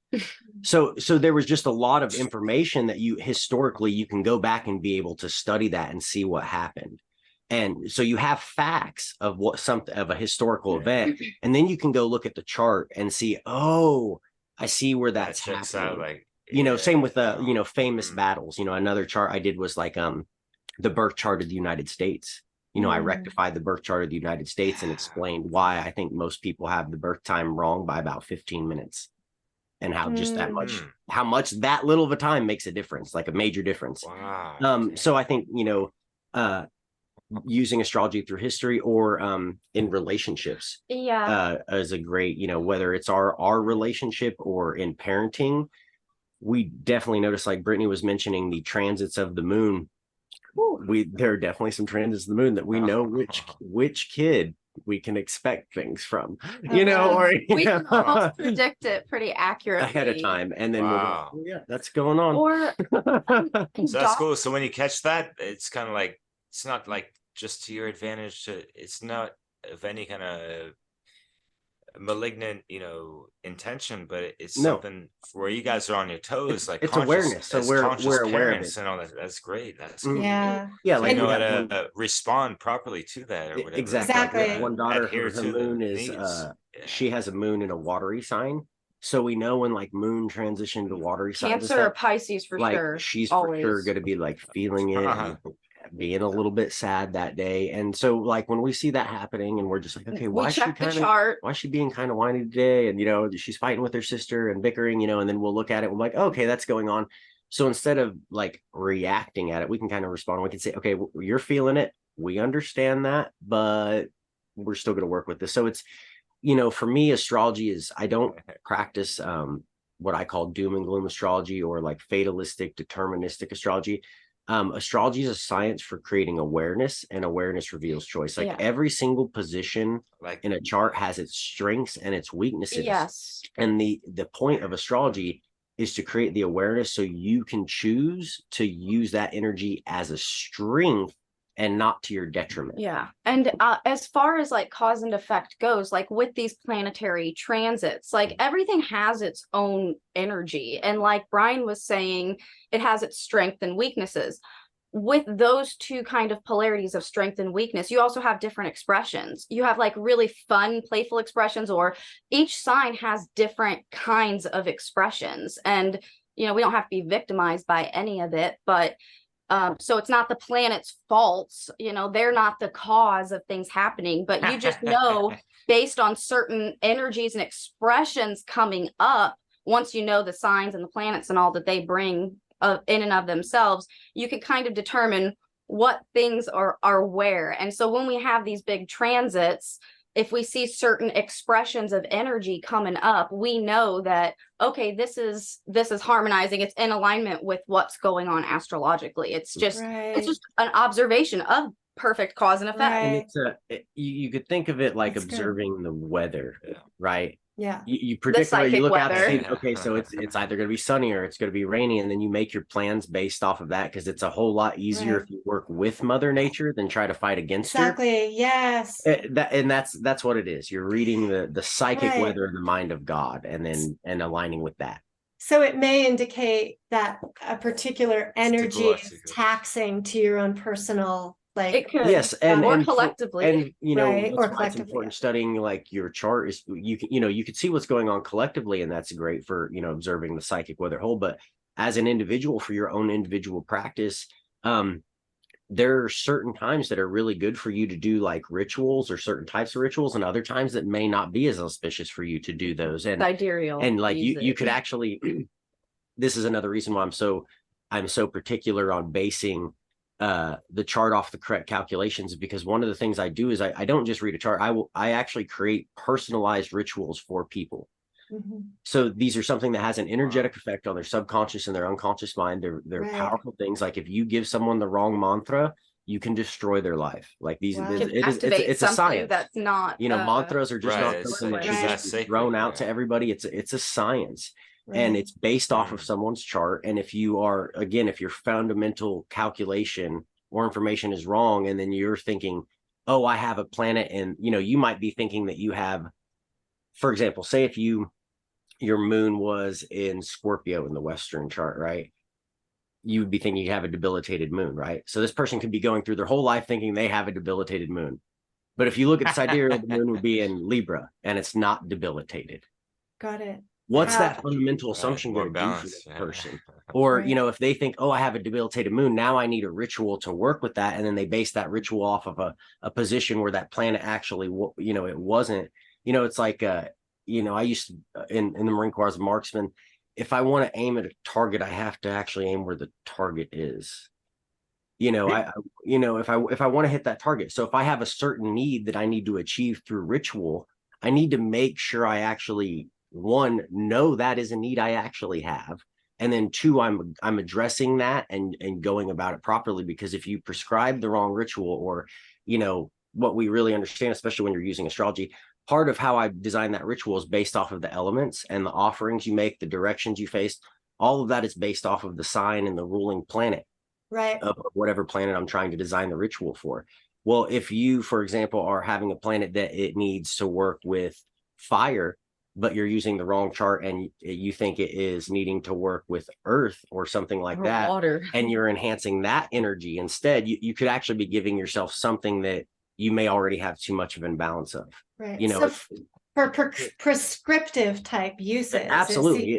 Speaker 4: So there was just a lot of information that you historically you can go back and be able to study that and see what happened. And so you have facts of what something of a historical event, and then you can go look at the chart and see, oh, I see where that's
Speaker 2: checks
Speaker 4: happening.
Speaker 2: out, like,
Speaker 4: You know, same with you know, famous battles. You know, another chart I did was like the birth chart of the United States. You know, I rectified the birth chart of the United States and explained why I think most people have the birth time wrong by about 15 minutes. And how just that much, how much that little of a time makes a difference, like a major difference.
Speaker 2: Wow.
Speaker 4: So I think, you know, using astrology through history or in relationships is a great, you know, whether it's our relationship or in parenting, we definitely notice, like Brittany was mentioning, the transits of the moon. There are definitely some transits of the moon that we know which kid we can expect things from, you know, or
Speaker 3: we can almost predict it pretty accurately
Speaker 4: ahead of time, and then we'll go, oh, yeah, that's going on.
Speaker 3: Or
Speaker 2: so that's cool. So when you catch that, it's kind of like, it's not like just to your advantage. It's not of any kind of malignant, you know, intention, but it's something where you guys are on your toes, like
Speaker 4: it's awareness. So we're aware of it
Speaker 2: and all that. That's great. That's
Speaker 1: cool. Yeah,
Speaker 2: like, you know how to respond properly to that or whatever.
Speaker 4: Exactly. One daughter, her moon is she has a moon in a watery sign. So we know when like moon transition to watery signs,
Speaker 3: Cancer or Pisces for
Speaker 4: like,
Speaker 3: sure.
Speaker 4: She's for sure going to be like feeling it, and being a little bit sad that day. And so like when we see that happening, and we're just like, okay, why is she being kind of whiny today? And you know, she's fighting with her sister and bickering, you know, and then we'll look at it, we're like, okay, that's going on. So instead of like reacting at it, we can kind of respond. We can say, okay, you're feeling it, we understand that, but we're still going to work with this. So it's, you know, for me, astrology is, I don't practice what I call doom and gloom astrology or like fatalistic, deterministic astrology. Astrology is a science for creating awareness, and awareness reveals choice. Like every single position in a chart has its strengths and its weaknesses.
Speaker 3: Yes.
Speaker 4: And the point of astrology is to create the awareness so you can choose to use that energy as a strength and not to your detriment.
Speaker 3: Yeah. And as far as like cause and effect goes, like with these planetary transits, like everything has its own energy. And like Bryan was saying, it has its strength and weaknesses. With those two kind of polarities of strength and weakness, you also have different expressions. You have like really fun, playful expressions, or each sign has different kinds of expressions. And, you know, we don't have to be victimized by any of it, but so it's not the planet's faults, you know, they're not the cause of things happening, but you just know based on certain energies and expressions coming up, once you know the signs and the planets and all that they bring in and of themselves, you can kind of determine what things are where. And so when we have these big transits, if we see certain expressions of energy coming up, we know that, okay, this is harmonizing. It's in alignment with what's going on astrologically. It's just it's just an observation of perfect cause and effect.
Speaker 1: Right.
Speaker 4: And it's you could think of it like observing the weather, right?
Speaker 1: Yeah.
Speaker 4: You predict where you look out and say, okay, so it's either going to be sunny or it's going to be rainy, and then you make your plans based off of that, because it's a whole lot easier if you work with Mother Nature than try to fight against her.
Speaker 1: Exactly. Yes.
Speaker 4: That's what it is. You're reading the psychic weather in the mind of God, and then aligning with that.
Speaker 1: So it may indicate that a particular energy is taxing to your own personal, like,
Speaker 3: it could,
Speaker 4: yes,
Speaker 3: or collectively,
Speaker 4: and you know,
Speaker 1: or
Speaker 4: that's why it's important studying like your chart is you can see what's going on collectively, and that's great for, you know, observing the psychic weather whole. But as an individual, for your own individual practice, there are certain times that are really good for you to do like rituals or certain types of rituals, and other times that may not be as auspicious for you to do those. And
Speaker 3: sidereal,
Speaker 4: and like you could actually, this is another reason why I'm so particular on basing the chart off the correct calculations, because one of the things I do is I don't just read a chart. I actually create personalized rituals for people. So these are something that has an energetic effect on their subconscious and their unconscious mind. They're powerful things. Like if you give someone the wrong mantra, you can destroy their life. Like these, it's a science. That's
Speaker 3: not,
Speaker 4: you know, mantras are just not something that should be thrown out to everybody. It's a science. And it's based off of someone's chart. And if your fundamental calculation or information is wrong, and then you're thinking, oh, I have a planet, and you might be thinking that you have, for example, say if your moon was in Scorpio in the Western chart, right? You would be thinking you have a debilitated moon, right? So this person could be going through their whole life thinking they have a debilitated moon. But if you look at the sidereal, the moon would be in Libra and it's not debilitated.
Speaker 1: Got it.
Speaker 4: What's
Speaker 1: How-
Speaker 4: that fundamental assumption
Speaker 2: more
Speaker 4: going to do for
Speaker 2: balance,
Speaker 4: that
Speaker 2: yeah.
Speaker 4: person? Or,
Speaker 1: Right.
Speaker 4: if they think, oh, I have a debilitated moon, now I need a ritual to work with that. And then they base that ritual off of a position where that planet actually, it wasn't, it's like, I used to, in the Marine Corps as a marksman, if I want to aim at a target, I have to actually aim where the target is. If I want to hit that target. So if I have a certain need that I need to achieve through ritual, I need to make sure I actually, one, know that is a need I actually have. And then two, I'm addressing that and going about it properly, because if you prescribe the wrong ritual, or, what we really understand, especially when you're using astrology, part of how I design that ritual is based off of the elements and the offerings you make, the directions you face. All of that is based off of the sign and the ruling planet.
Speaker 1: Right.
Speaker 4: Of whatever planet I'm trying to design the ritual for. Well, if you, for example, are having a planet that it needs to work with fire, but you're using the wrong chart and you think it is needing to work with earth or something like that,
Speaker 3: Water.
Speaker 4: and you're enhancing that energy instead, you could actually be giving yourself something that you may already have too much of imbalance of.
Speaker 1: Right.
Speaker 4: So
Speaker 1: for prescriptive type uses,
Speaker 4: absolutely,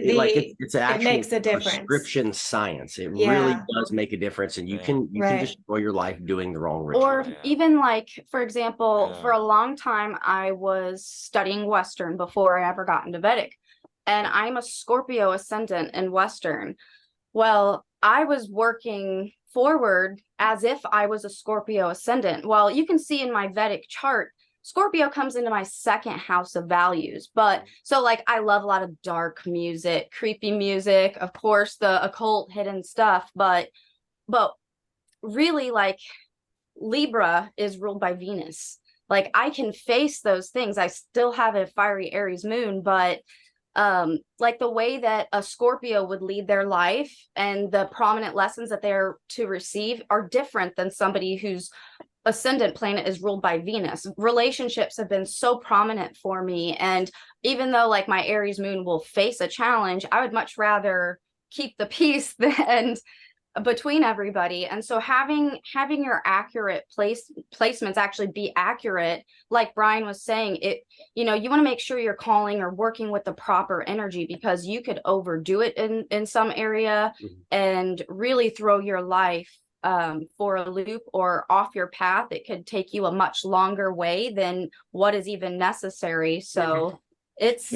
Speaker 4: it's an actual
Speaker 1: makes a difference.
Speaker 4: prescription science. It
Speaker 1: Yeah.
Speaker 4: really does make a difference, and you can
Speaker 1: Right.
Speaker 4: destroy your life doing the wrong ritual.
Speaker 3: Or even like, for example,
Speaker 2: Yeah.
Speaker 3: for a long time, I was studying Western before I ever got into Vedic. And I'm a Scorpio ascendant in Western. Well, I was working forward as if I was a Scorpio ascendant. Well, you can see in my Vedic chart, Scorpio comes into my second house of values. But so like, I love a lot of dark music, creepy music, of course, the occult hidden stuff. But really, like, Libra is ruled by Venus. Like, I can face those things. I still have a fiery Aries moon, but like the way that a Scorpio would lead their life and the prominent lessons that they're to receive are different than somebody whose ascendant planet is ruled by Venus. Relationships have been so prominent for me, and even though like my Aries moon will face a challenge, I would much rather keep the peace than between everybody. And so having your accurate placements actually be accurate, like Bryan was saying, you want to make sure you're calling or working with the proper energy, because you could overdo it in some area and really throw your life for a loop or off your path. It could take you a much longer way than what is even necessary. So it's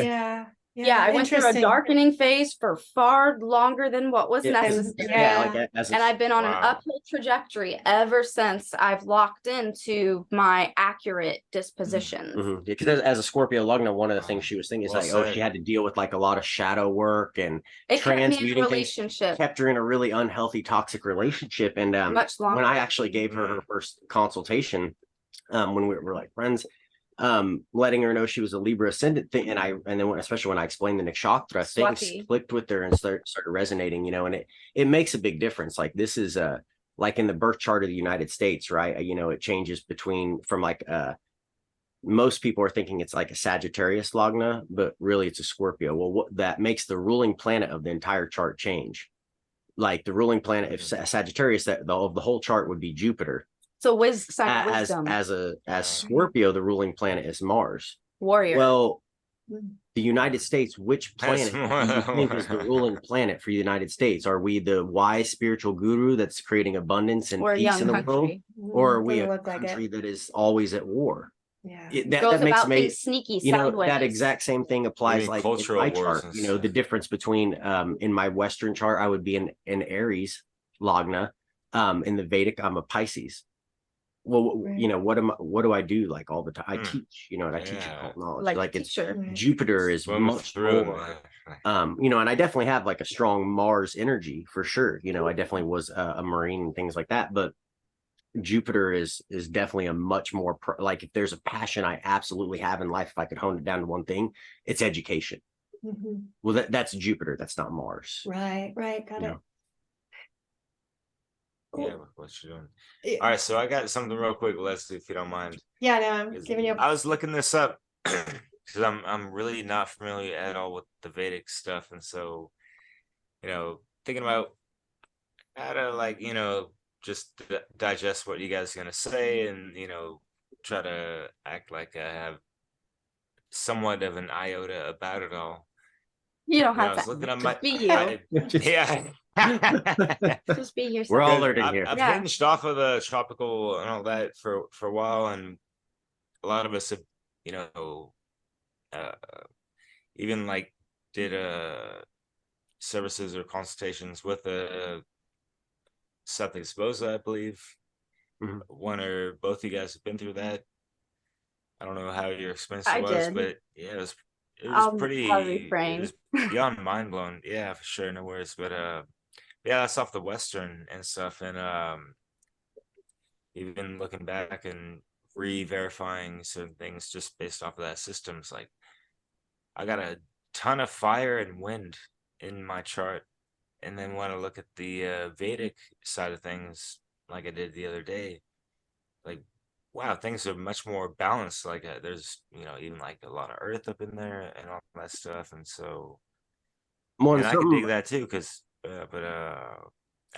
Speaker 3: I went through a darkening phase for far longer than what was necessary. And I've been on an uphill trajectory ever since I've locked into my accurate disposition.
Speaker 4: Because as a Scorpio Lugna, one of the things she was thinking is she had to deal with like a lot of shadow work and transmuting things, kept her in a really unhealthy, toxic relationship. And
Speaker 3: much longer.
Speaker 4: When I actually gave her first consultation, when we were like friends, letting her know she was a Libra ascendant thing, and then especially when I explained the nakshatra, things clicked with her and started resonating, and it makes a big difference. Like, this is like in the birth chart of the United States, right? It changes from like most people are thinking it's like a Sagittarius Lagna, but really it's a Scorpio. Well, that makes the ruling planet of the entire chart change. Like the ruling planet, if Sagittarius, that the whole chart would be Jupiter.
Speaker 3: So wisdom.
Speaker 4: As Scorpio, the ruling planet is Mars.
Speaker 3: Warrior.
Speaker 4: Well, the United States, which planet do you think is the ruling planet for the United States? Are we the wise spiritual guru that's creating abundance and peace in the world? Or are we a country that is always at war? That makes me
Speaker 3: sneaky sideways.
Speaker 4: That exact same thing applies like in my chart. The difference between in my Western chart, I would be in Aries Lagna. In the Vedic, I'm a Pisces. Well, what do I do like all the time? I teach, and I teach occult knowledge. Like it's Jupiter is much more, and I definitely have like a strong Mars energy for sure. I definitely was a Marine and things like that, but Jupiter is definitely a much more like, if there's a passion I absolutely have in life, if I could hone it down to one thing, it's education. Well, that's Jupiter. That's not Mars.
Speaker 1: Right. Got it.
Speaker 2: yeah, with what you're doing.
Speaker 1: Yeah.
Speaker 2: All right, so I got something real quick, Leslie, if you don't mind.
Speaker 1: Yeah, no, I'm giving you.
Speaker 2: I was looking this up because I'm really not familiar at all with the Vedic stuff, and so thinking about how to just digest what you guys are gonna say, and try to act like I have somewhat of an iota about it all.
Speaker 3: You don't
Speaker 2: I
Speaker 3: have
Speaker 2: was
Speaker 3: to.
Speaker 2: looking on
Speaker 3: Just
Speaker 2: my
Speaker 3: be you.
Speaker 2: yeah.
Speaker 3: Just be yourself.
Speaker 4: We're all learning here.
Speaker 2: I've
Speaker 3: Yeah.
Speaker 2: hinged off of the tropical and all that for a while, and a lot of us have, uh, even did services or consultations with a Celtic Sposa, I believe.
Speaker 4: Mhm.
Speaker 2: One or both of you guys have been through that. I don't know how your experience
Speaker 3: I
Speaker 2: was,
Speaker 3: did.
Speaker 2: but yeah, it was
Speaker 3: I'll
Speaker 2: pretty.
Speaker 3: refrain.
Speaker 2: It was beyond mind blown. Yeah, for sure, no worries. But yeah, that's off the Western and stuff, and even looking back and re-verifying certain things just based off of that system. It's like I got a ton of fire and wind in my chart, and then when I look at the Vedic side of things, like I did the other day, like wow, things are much more balanced. Like there's even like a lot of earth up in there and all that stuff, and so
Speaker 4: More
Speaker 2: and
Speaker 4: than
Speaker 2: I could dig
Speaker 4: something.
Speaker 2: that too, because I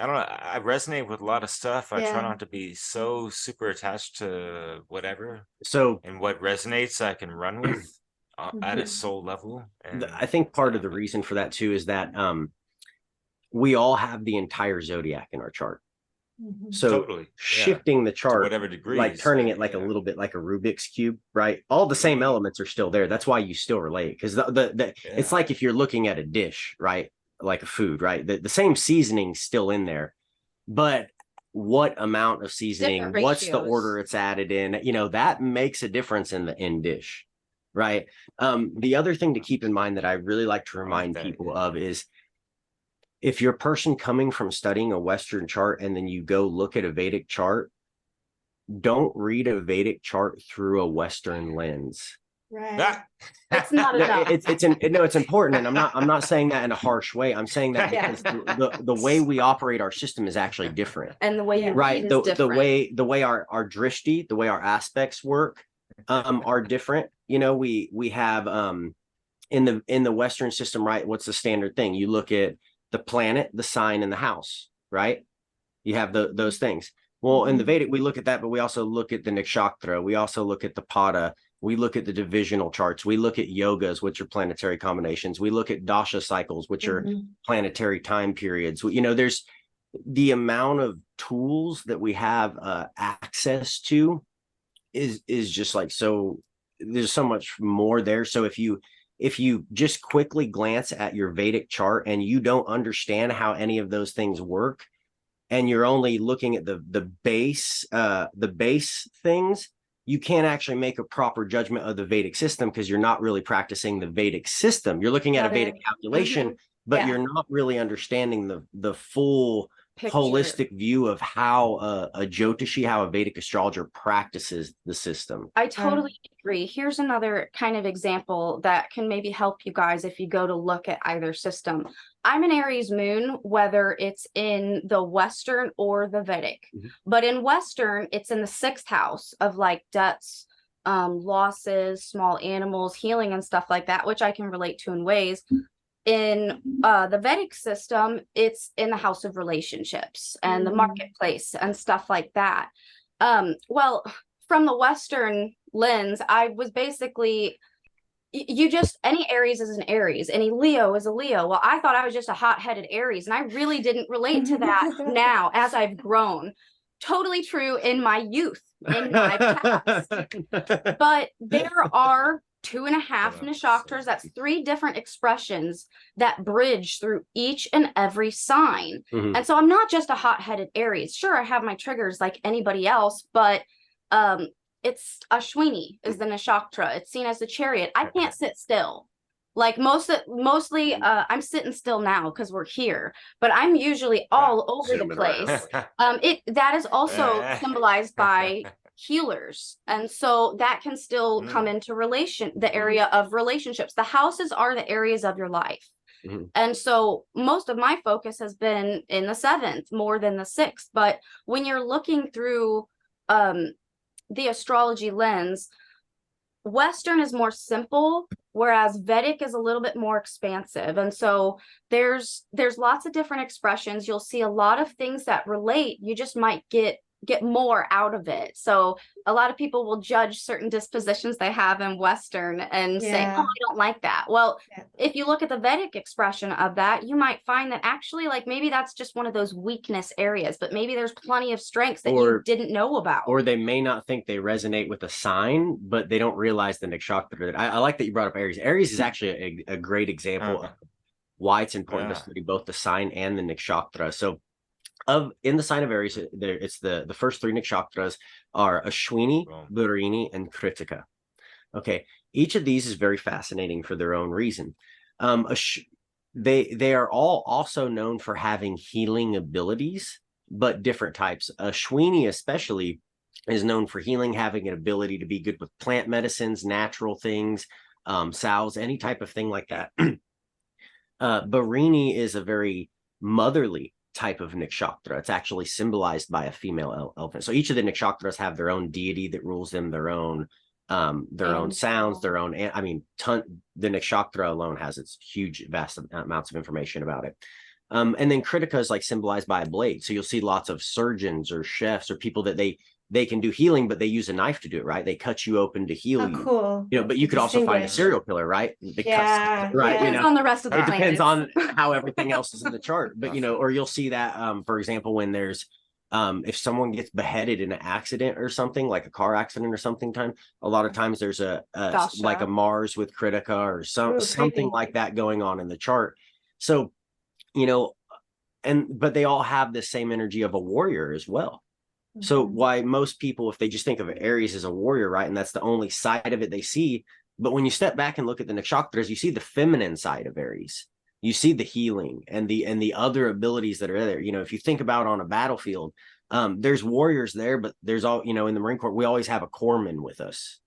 Speaker 2: don't know. I resonate with a lot of stuff. I try
Speaker 1: Yeah.
Speaker 2: not to be so super attached to whatever,
Speaker 4: So
Speaker 2: and what resonates I can run with at a
Speaker 1: Mhm.
Speaker 2: soul level. And
Speaker 4: I think part of the
Speaker 2: but
Speaker 4: reason for that too is that we all have the entire zodiac in our chart.
Speaker 1: Mhm.
Speaker 4: So
Speaker 2: totally, yeah,
Speaker 4: shifting the
Speaker 2: to
Speaker 4: chart,
Speaker 2: whatever degree,
Speaker 4: like turning it like a little bit like a Rubik's cube, right? All the same elements are still there. That's why you still relate, because it's like if you're looking at a dish, right? Like a food, right? The same seasoning's still in there, but what amount of seasoning,
Speaker 3: Different
Speaker 4: what's the
Speaker 3: ratios.
Speaker 4: order it's added in, that makes a difference in the end dish, right? The other thing to keep in mind that I really like to remind
Speaker 2: that,
Speaker 4: people
Speaker 2: yeah.
Speaker 4: of is, if you're a person coming from studying a Western chart and then you go look at a Vedic chart, don't read a Vedic chart through a Western lens.
Speaker 1: Right.
Speaker 3: It's not enough.
Speaker 4: It's important, and I'm not saying that in a harsh way. I'm saying that
Speaker 1: Yeah.
Speaker 4: because the way we operate our system is actually different,
Speaker 3: And the way you
Speaker 4: right?
Speaker 3: read is different.
Speaker 4: The way our drishti, the way our aspects work, are different. We have in the Western system, right? What's the standard thing? You look at the planet, the sign, and the house, right? You have those things. Well, in the Vedic, we look at that, but we also look at the nakshatra. We also look at the pada. We look at the divisional charts. We look at yogas, which are planetary combinations. We look at dasha cycles, which are planetary time periods. There's the amount of tools that we have access to is just like, so there's so much more there. So if you just quickly glance at your Vedic chart and you don't understand how any of those things work, and you're only looking at the base things, you can't actually make a proper judgment of the Vedic system, because you're not really practicing the Vedic system. You're looking at a Vedic calculation, but
Speaker 1: Yeah.
Speaker 4: you're not really understanding the full
Speaker 3: Picture.
Speaker 4: holistic view of how a Jyotishi, how a Vedic astrologer practices the system.
Speaker 3: I totally agree. Here's another kind of example that can maybe help you guys if you go to look at either system. I'm an Aries moon, whether it's in the Western or the Vedic. But in Western, it's in the 6th house of like debts, losses, small animals, healing, and stuff like that, which I can relate to in ways. In the Vedic system, it's in the house of relationships and the marketplace and stuff like that. Well, from the Western lens, I was basically, any Aries is an Aries, any Leo is a Leo. Well, I thought I was just a hot-headed Aries, and I really didn't relate to that now as I've grown. Totally true in my youth, in my past. But there are 2.5 nakshatras. That's 3 different expressions that bridge through each and every sign. And so I'm not just a hot-headed Aries. Sure, I have my triggers like anybody else, but it's Ashwini is the nakshatra. It's seen as the chariot. I can't sit still. Like mostly I'm sitting still now because we're here, but I'm usually all over the place. That is also symbolized by healers, and so that can still come into the area of relationships. The houses are the areas of your life. And so most of my focus has been in the 7th more than the 6th. But when you're looking through the astrology lens, Western is more simple, whereas Vedic is a little bit more expansive. And so there's lots of different expressions. You'll see a lot of things that relate. You just might get more out of it. So a lot of people will judge certain dispositions they have in Western and say, oh, I don't like that. Well, if you look at the Vedic expression of that, you might find that actually, like, maybe that's just one of those weakness areas, but maybe there's plenty of strengths that you didn't know about.
Speaker 4: Or they may not think they resonate with a sign, but they don't realize the nakshatra. I like that you brought up Aries. Aries is actually a great example of why it's important to study both the sign and the nakshatra. So in the sign of Aries, it's the first 3 nakshatras are Ashwini, Bharini, and Kritika. Okay, each of these is very fascinating for their own reason. They are all also known for having healing abilities, but different types. Ashwini especially is known for healing, having an ability to be good with plant medicines, natural things, salves, any type of thing like that. Bharini is a very motherly type of nakshatra. It's actually symbolized by a female elephant. So each of the nakshatras have their own deity that rules them, their own sounds, their own, the nakshatra alone has its huge, vast amounts of information about it. And then Kritika is like symbolized by a blade. So you'll see lots of surgeons or chefs or people that they can do healing, but they use a knife to do it, right? They cut you open to heal you.
Speaker 1: Cool.
Speaker 4: You know, but you could also find a serial killer, right?
Speaker 1: Yeah.
Speaker 4: Right.
Speaker 3: Depends on the rest of the
Speaker 4: it depends
Speaker 3: planets.
Speaker 4: on how everything else is in the chart. But or you'll see that, for example, when there's if someone gets beheaded in an accident or something, like a car accident or something, a lot of times there's a like a Mars with Kritika or something like that going on in the chart. So, but they all have the same energy of a warrior as well. So why most people, if they just think of Aries as a warrior, right, and that's the only side of it they see, but when you step back and look at the nakshatras, you see the feminine side of Aries. You see the healing and the other abilities that are there. If you think about on a battlefield, there's warriors there, but there's in the Marine Corps, we always have a corpsman with us.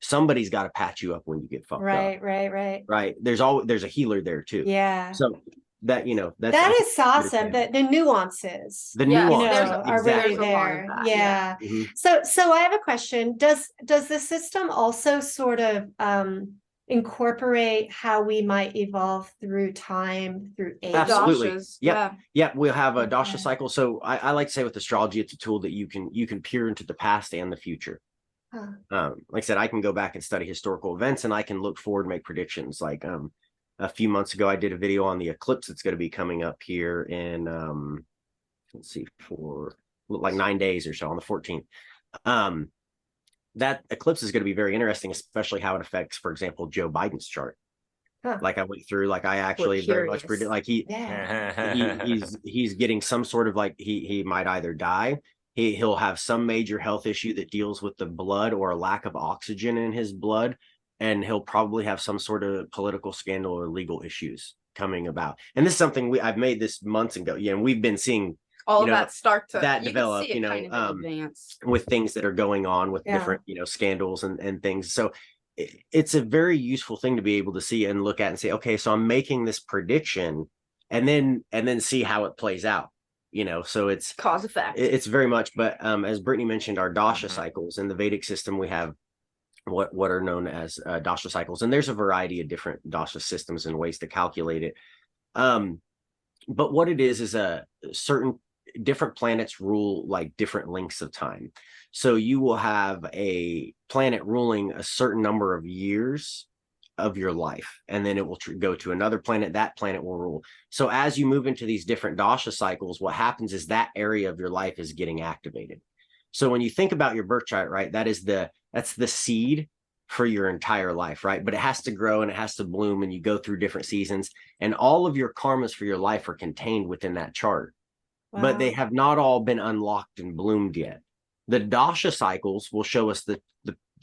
Speaker 4: Somebody's got to patch you up when you get fucked up. Right. There's a healer there too.
Speaker 1: Yeah.
Speaker 4: So that
Speaker 1: that is awesome. The nuances are really there. Yeah. So I have a question. Does the system also sort of incorporate how we might evolve through time, through age?
Speaker 4: Absolutely. Yeah. We'll have a dasha cycle. So I like to say with astrology, it's a tool that you can peer into the past and the future. Like I said, I can go back and study historical events, and I can look forward and make predictions. Like a few months ago, I did a video on the eclipse that's going to be coming up here in let's see, for like 9 days or so, on the 14th. That eclipse is going to be very interesting, especially how it affects, for example, Joe Biden's chart. Like I went through, like I actually very much predict, like he's getting some sort of, like he might either die, he'll have some major health issue that deals with the blood or a lack of oxygen in his blood, and he'll probably have some sort of political scandal or legal issues coming about. And this is something I've made this months ago. And we've been seeing
Speaker 3: all of that start to
Speaker 4: develop, with things that are going on with different, scandals and things. So it's a very useful thing to be able to see and look at and say, okay, so I'm making this prediction and then see how it plays out. So it's
Speaker 3: cause effect.
Speaker 4: It's very much, but as Brittany mentioned, our dasha cycles in the Vedic system, we have what are known as dasha cycles, and there's a variety of different dasha systems and ways to calculate it. But what it is a certain different planets rule like different lengths of time. So you will have a planet ruling a certain number of years of your life, and then it will go to another planet. That planet will rule. So as you move into these different dasha cycles, what happens is that area of your life is getting activated. So when you think about your birth chart, right, that's the seed for your entire life, right? But it has to grow and it has to bloom, and you go through different seasons, and all of your karmas for your life are contained within that chart. Wow. But they have not all been unlocked and bloomed yet. The dasha cycles will show us the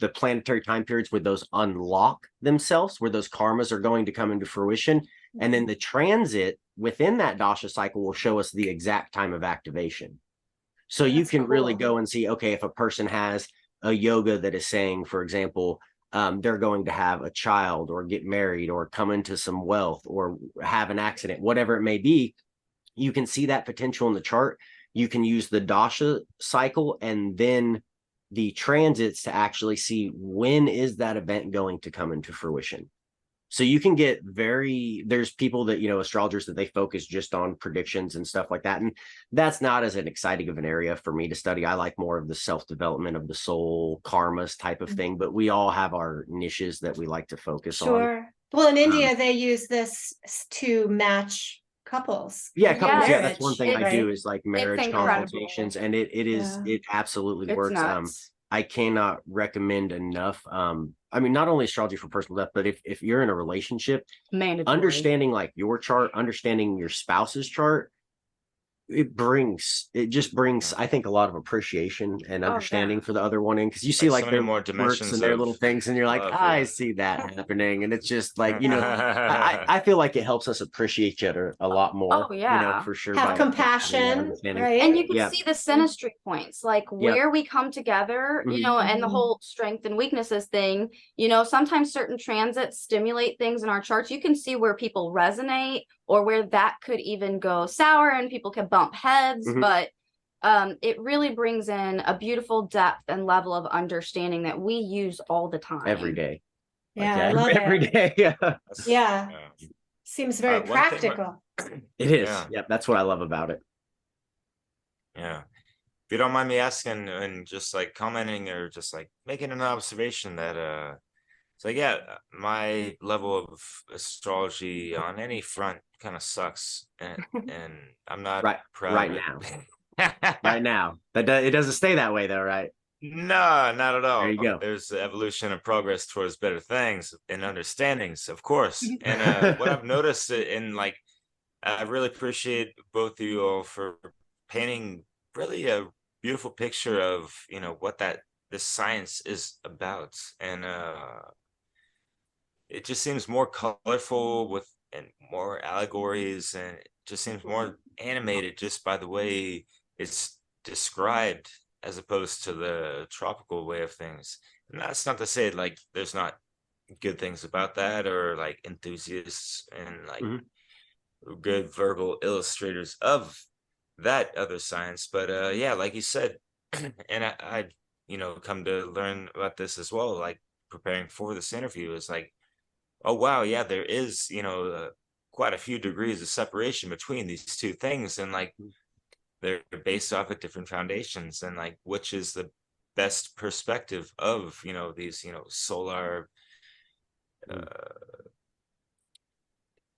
Speaker 4: planetary time periods where those unlock themselves, where those karmas are going to come into fruition. And then the transit within that dasha cycle will show us the exact time of activation. So you can really go and see, okay, if a person has a yoga that is saying, for example, they're going to have a child or get married or come into some wealth or have an accident, whatever it may be. You can see that potential in the chart. You can use the dasha cycle and then the transits to actually see when is that event going to come into fruition. So you can get there's people that, astrologers that they focus just on predictions and stuff like that. And that's not as an exciting of an area for me to study. I like more of the self-development of the soul, karmas type of thing, but we all have our niches that we like to focus on.
Speaker 1: Sure. Well, in India, they use this to match couples.
Speaker 4: Yeah, couples. Yeah, that's
Speaker 1: Marriage,
Speaker 4: one thing I do is like marriage
Speaker 3: incredible.
Speaker 4: consultations, and it absolutely
Speaker 3: It's
Speaker 4: works.
Speaker 3: nuts.
Speaker 4: I cannot recommend enough. I mean, not only astrology for personal death, but if you're in a relationship,
Speaker 3: Mandatory.
Speaker 4: understanding like your chart, understanding your spouse's chart, it just brings, I think, a lot of appreciation and understanding for the other one. And because you see like
Speaker 2: so many
Speaker 4: their
Speaker 2: more
Speaker 4: quirks
Speaker 2: dimensions
Speaker 4: and their
Speaker 2: of
Speaker 4: little things, and you're like,
Speaker 2: love,
Speaker 4: I
Speaker 2: yeah.
Speaker 4: see that happening. And it's just like, I feel like it helps us appreciate each other a lot more.
Speaker 3: Oh, yeah.
Speaker 4: For sure.
Speaker 1: Have
Speaker 4: by
Speaker 1: compassion,
Speaker 4: understanding.
Speaker 1: right?
Speaker 3: And you can
Speaker 4: Yeah.
Speaker 3: see the synastry points, like where we come together,
Speaker 4: Mhm.
Speaker 3: and the whole strength and weaknesses thing. Sometimes certain transits stimulate things in our charts. You can see where people resonate or where that could even go sour and people can bump heads.
Speaker 4: Mhm.
Speaker 3: But it really brings in a beautiful depth and level of understanding that we use all the time.
Speaker 4: Every day.
Speaker 1: Yeah,
Speaker 4: Like,
Speaker 1: I love
Speaker 4: every
Speaker 1: it.
Speaker 4: day. Yeah.
Speaker 1: Yeah. Seems very
Speaker 2: one thing
Speaker 1: practical.
Speaker 4: It is.
Speaker 2: Yeah.
Speaker 4: Yeah, that's what I love about it.
Speaker 2: Yeah. If you don't mind me asking and just like commenting or just like making an observation that it's like, yeah, my level of astrology on any front kind of sucks, and I'm not proud
Speaker 4: right
Speaker 2: of it.
Speaker 4: now. Right now. It doesn't stay that way though, right?
Speaker 2: No, not at all.
Speaker 4: There you go.
Speaker 2: There's evolution and progress towards better things and understandings, of course. And what I've noticed in like, I really appreciate both of you all for painting really a beautiful picture of, what this science is about. And it just seems more colorful and more allegories, and it just seems more animated just by the way it's described as opposed to the tropical way of things. And that's not to say like there's not good things about that, or like enthusiasts and like good verbal illustrators of that other science. But yeah, like you said, and I come to learn about this as well, like preparing for this interview, is like, oh wow, yeah, there is quite a few degrees of separation between these two things, and like they're based off of different foundations, and like which is the best perspective of these solar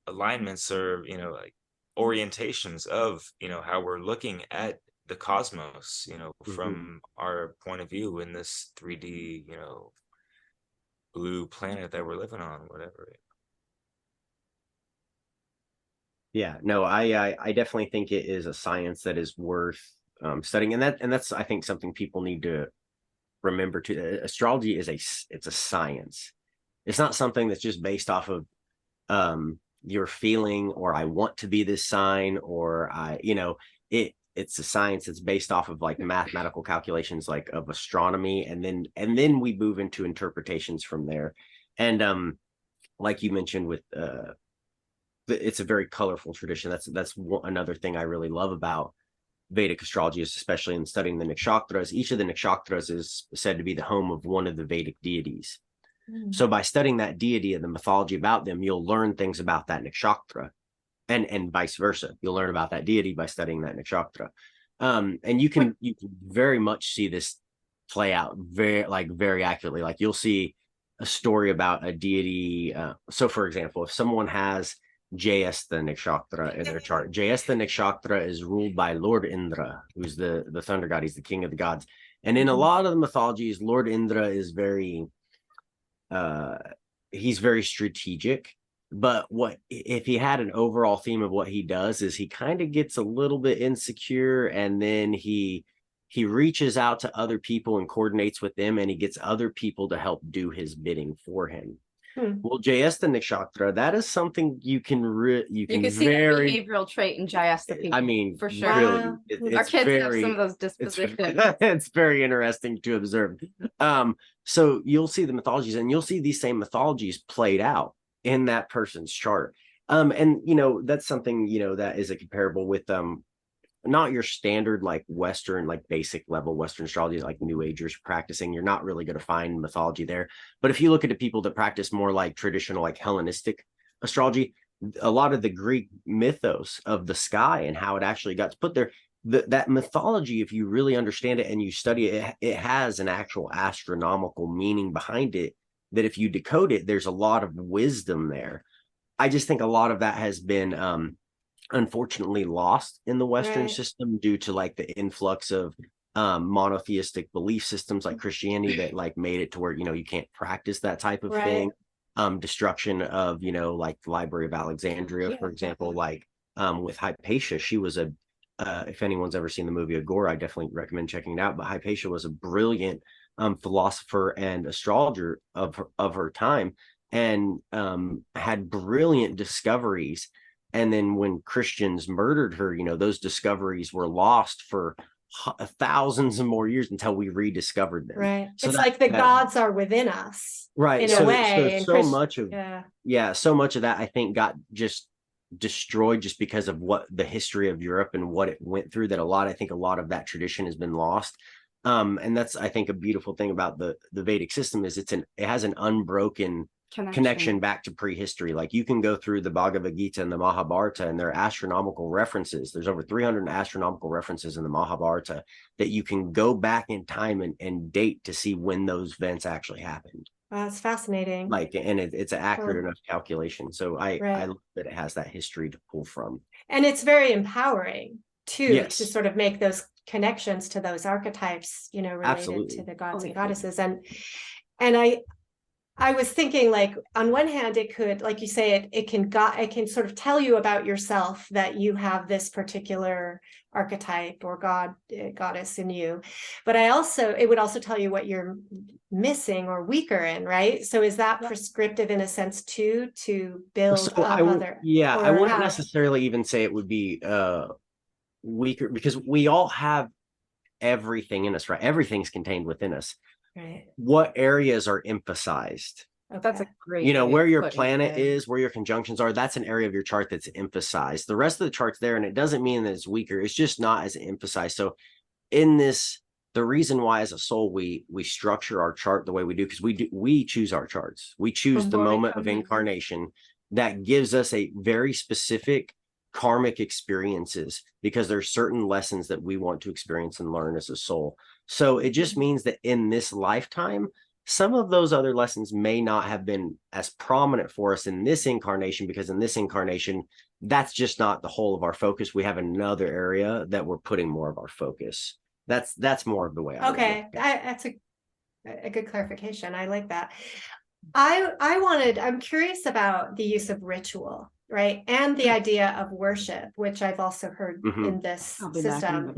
Speaker 2: alignments, or like orientations of how we're looking at the cosmos from our point of view in this 3D blue planet that we're living on, whatever.
Speaker 4: Yeah, no, I definitely think it is a science that is worth studying, and that's I think something people need to remember too. Astrology is it's a science. It's not something that's just based off of your feeling, or I want to be this sign, or it's a science that's based off of like mathematical calculations, like of astronomy, and then we move into interpretations from there. And like you mentioned with it's a very colorful tradition. That's another thing I really love about Vedic astrology, is especially in studying the nakshatras. Each of the nakshatras is said to be the home of one of the Vedic deities. So by studying that deity and the mythology about them, you'll learn things about that nakshatra, and vice versa. You'll learn about that deity by studying that nakshatra. And you can very much see this play out very accurately. Like you'll see a story about a deity. So for example, if someone has Jayastha nakshatra in their chart, Jayastha nakshatra is ruled by Lord Indra, who's the thunder god. He's the king of the gods. And in a lot of the mythologies, Lord Indra is he's very strategic, but what if he had an overall theme of what he does is he kind of gets a little bit insecure, and then he reaches out to other people and coordinates with them, and he gets other people to help do his bidding for him. Well, Jayesta Nakshatra, that is something you can
Speaker 3: You can see the behavioral trait in Jayesta people.
Speaker 4: I mean,
Speaker 3: for sure.
Speaker 4: really,
Speaker 1: Wow.
Speaker 3: Our
Speaker 4: it's
Speaker 3: kids have
Speaker 4: very,
Speaker 3: some of those
Speaker 4: it's,
Speaker 3: dispositions.
Speaker 4: it's very interesting to observe. So you'll see the mythologies, and you'll see these same mythologies played out in that person's chart. And that's something that is a comparable with not your standard like Western, like basic level Western astrology, like New Agers practicing. You're not really going to find mythology there. But if you look at the people that practice more like traditional, like Hellenistic astrology, a lot of the Greek mythos of the sky and how it actually got put there, that mythology, if you really understand it and you study it, it has an actual astronomical meaning behind it, that if you decode it, there's a lot of wisdom there. I just think a lot of that has been unfortunately lost in the Western system due to like the influx of monotheistic belief systems like Christianity that like made it to where you can't practice that type of thing. Destruction of like the Library of Alexandria, for example, like with Hypatia. She was if anyone's ever seen the movie Agora, I definitely recommend checking it out. But Hypatia was a brilliant philosopher and astrologer of her time, and had brilliant discoveries. And then when Christians murdered her, those discoveries were lost for thousands and more years until we rediscovered them.
Speaker 1: Right.
Speaker 4: So
Speaker 1: it's like the gods are within us.
Speaker 4: Right.
Speaker 1: In a way.
Speaker 4: So much of so much of that I think got just destroyed just because of what the history of Europe and what it went through, that I think a lot of that tradition has been lost. And that's, I think, a beautiful thing about the Vedic system is it has an unbroken connection back to prehistory. Like you can go through the Bhagavad Gita and the Mahabharata, and there are astronomical references. There's over 300 astronomical references in the Mahabharata that you can go back in time and date to see when those events actually happened.
Speaker 1: That's fascinating.
Speaker 4: Like, and it's an accurate enough calculation. So I love that it has that history to pull from. And
Speaker 1: it's very empowering too, to sort of make those connections to those archetypes, related to the gods and goddesses. And I was thinking, like, on one hand, it could, like you say, it can sort of tell you about yourself, that you have this particular archetype or goddess in you. But it would also tell you what you're missing or weaker in, right? So is that prescriptive in a sense too, to build other?
Speaker 4: Yeah, I wouldn't necessarily even say it would be weaker, because we all have everything in us, right? Everything's contained within us.
Speaker 1: Right.
Speaker 4: What areas are emphasized?
Speaker 1: Okay.
Speaker 3: That's a great
Speaker 4: where your planet is, where your conjunctions are, that's an area of your chart that's emphasized. The rest of the chart's there, and it doesn't mean that it's weaker. It's just not as emphasized. So in this, the reason why as a soul we structure our chart the way we do, because we choose our charts. We choose the moment of incarnation that gives us a very specific karmic experiences, because there's certain lessons that we want to experience and learn as a soul. So it just means that in this lifetime, some of those other lessons may not have been as prominent for us in this incarnation, because in this incarnation, that's just not the whole of our focus. We have another area that we're putting more of our focus. That's more of the way.
Speaker 1: That's a good clarification. I like that. I'm curious about the use of ritual, right? And the idea of worship, which I've also heard in this system.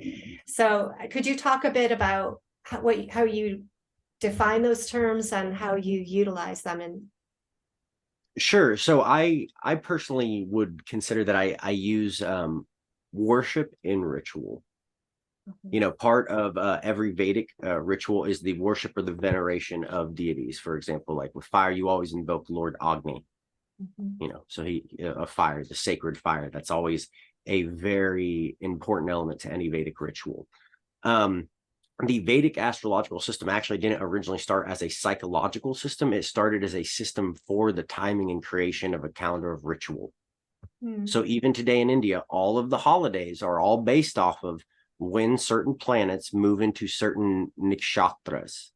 Speaker 1: So could you talk a bit about how you define those terms and how you utilize them?
Speaker 4: Sure. So I personally would consider that I use worship in ritual. Part of every Vedic ritual is the worship or the veneration of deities. For example, like with fire, you always invoke Lord Agni. So a fire, the sacred fire. That's always a very important element to any Vedic ritual. The Vedic astrological system actually didn't originally start as a psychological system. It started as a system for the timing and creation of a calendar of ritual. So even today in India, all of the holidays are all based off of when certain planets move into certain nakshatras.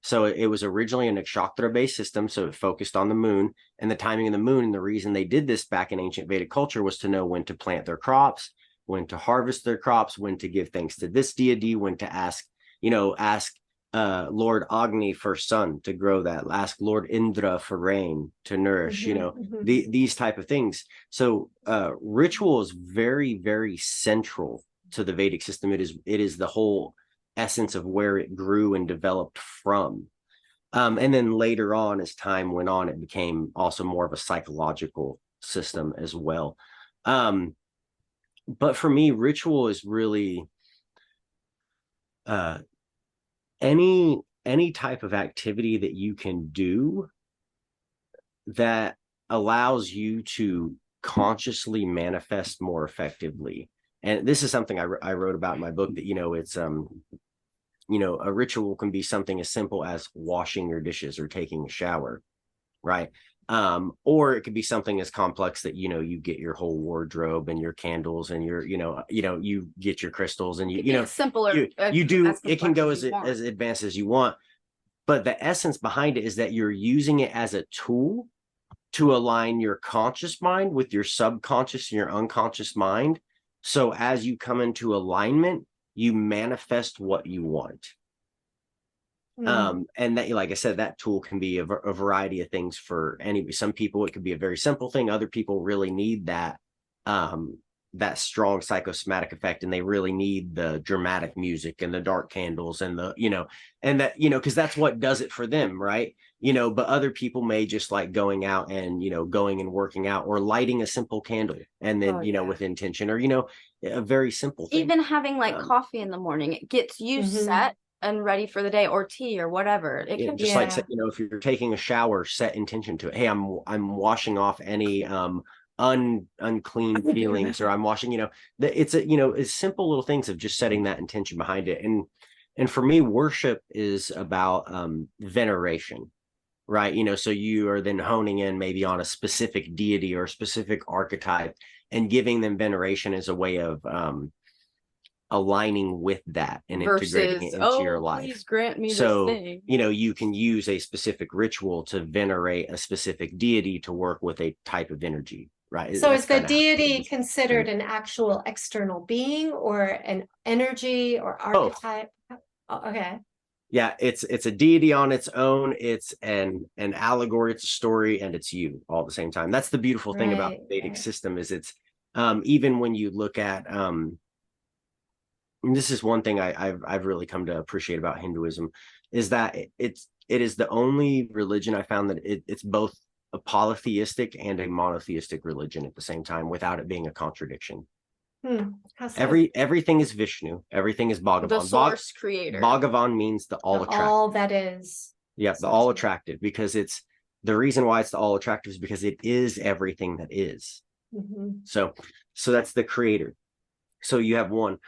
Speaker 4: So it was originally a nakshatra-based system, so it focused on the moon and the timing of the moon. And the reason they did this back in ancient Vedic culture was to know when to plant their crops, when to harvest their crops, when to give thanks to this deity, when to ask Lord Agni for sun to grow that, ask Lord Indra for rain to nourish, these type of things. So ritual is very, very central to the Vedic system. It is the whole essence of where it grew and developed from. And then later on, as time went on, it became also more of a psychological system as well. But for me, ritual is really any type of activity that you can do that allows you to consciously manifest more effectively. And this is something I wrote about in my book, that, it's, a ritual can be something as simple as washing your dishes or taking a shower, right? Or it could be something as complex that, you get your whole wardrobe and your candles and your, you get your crystals and
Speaker 3: simpler.
Speaker 4: You do,
Speaker 3: as
Speaker 4: it can go as
Speaker 3: complex
Speaker 4: advanced as you want. But the essence behind it is that you're using it as a tool to align your conscious mind with your subconscious and your unconscious mind. So as you come into alignment, you manifest what you want. And that, like I said, that tool can be a variety of things for some people. It could be a very simple thing. Other people really need that strong psychosomatic effect, and they really need the dramatic music and the dark candles and because that's what does it for them, right? But other people may just like going out and going and working out, or lighting a simple candle and then with intention, or a very simple thing.
Speaker 3: Even having like coffee in the morning, it gets you set and ready for the day, or tea or whatever. It can
Speaker 4: just like, if you're taking a shower, set intention to it. Hey, I'm washing off any unclean feelings, or I'm washing, it's it's simple little things of just setting that intention behind it. And for me, worship is about veneration, right? So you are then honing in maybe on a specific deity or a specific archetype and giving them veneration as a way of aligning with that and integrating it into your life.
Speaker 3: Please grant me
Speaker 4: so
Speaker 3: this thing.
Speaker 4: You can use a specific ritual to venerate a specific deity to work with a type of energy, right?
Speaker 1: So is the deity considered an actual external being, or an energy, or archetype? Oh, okay.
Speaker 4: Yeah, it's a deity on its own. It's an allegory, it's a story, and it's you all at the same time. That's the beautiful thing about the Vedic system, is it's even when you look at and this is one thing I've really come to appreciate about Hinduism, is that it is the only religion I found that it's both a polytheistic and a monotheistic religion at the same time, without it being a contradiction. Everything is Vishnu, everything is Bhagavan,
Speaker 3: the source creator.
Speaker 4: Bhagavan means the all attractive,
Speaker 1: all that is.
Speaker 4: Yeah, the all attractive, because it's the reason why it's the all attractive is because it is everything that is. So that's the creator. So you have one.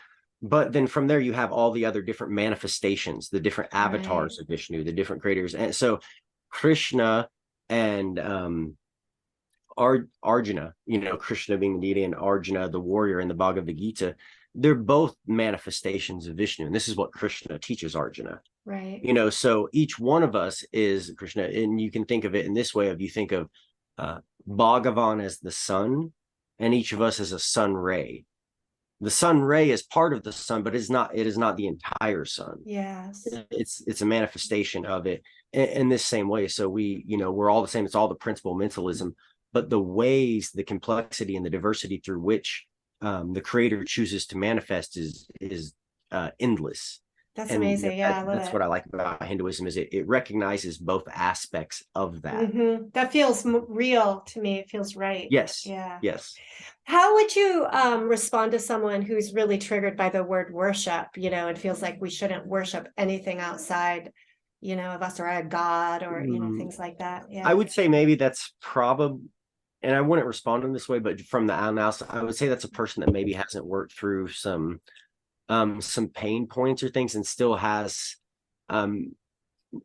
Speaker 4: But then from there, you have all the other different manifestations, the different avatars of Vishnu, the different creators. And so Krishna and Arjuna, Krishna being the deity and Arjuna, the warrior in the Bhagavad Gita, they're both manifestations of Vishnu. And this is what Krishna teaches Arjuna.
Speaker 1: Right.
Speaker 4: So each one of us is Krishna. And you can think of it in this way: you think of Bhagavan as the sun, and each of us as a sun ray. The sun ray is part of the sun, but it is not the entire sun.
Speaker 1: Yes.
Speaker 4: It's a manifestation of it in this same way. So we're all the same. It's all the principle mentalism, but the ways, the complexity and the diversity through which the creator chooses to manifest is endless.
Speaker 1: That's amazing. Yeah, I love
Speaker 4: that's what I like about Hinduism, is it recognizes both aspects of that.
Speaker 1: That feels real to me. It feels right.
Speaker 4: Yes.
Speaker 1: Yeah.
Speaker 4: Yes.
Speaker 1: How would you respond to someone who's really triggered by the word worship, and feels like we shouldn't worship anything outside, of us, or a God, or, things like that? Yeah.
Speaker 4: I would say maybe that's probably, and I wouldn't respond in this way, but from the analysis, I would say that's a person that maybe hasn't worked through some pain points or things, and still has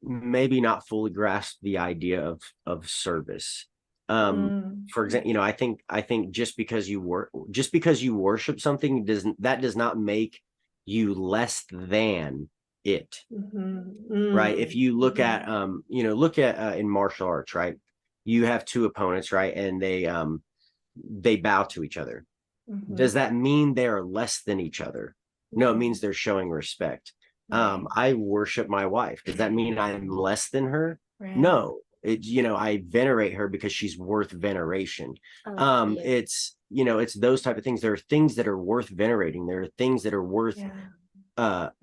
Speaker 4: maybe not fully grasped the idea of service. For example, I think just because you worship something does not make you less than it. Right? If you look at in martial arts, right? You have two opponents, right? And they bow to each other. Does that mean they are less than each other? No, it means they're showing respect. I worship my wife. Does that mean I'm less than her?
Speaker 1: Right.
Speaker 4: No. I venerate her because she's worth veneration. It's those type of things. There are things that are worth venerating. There are things that are worth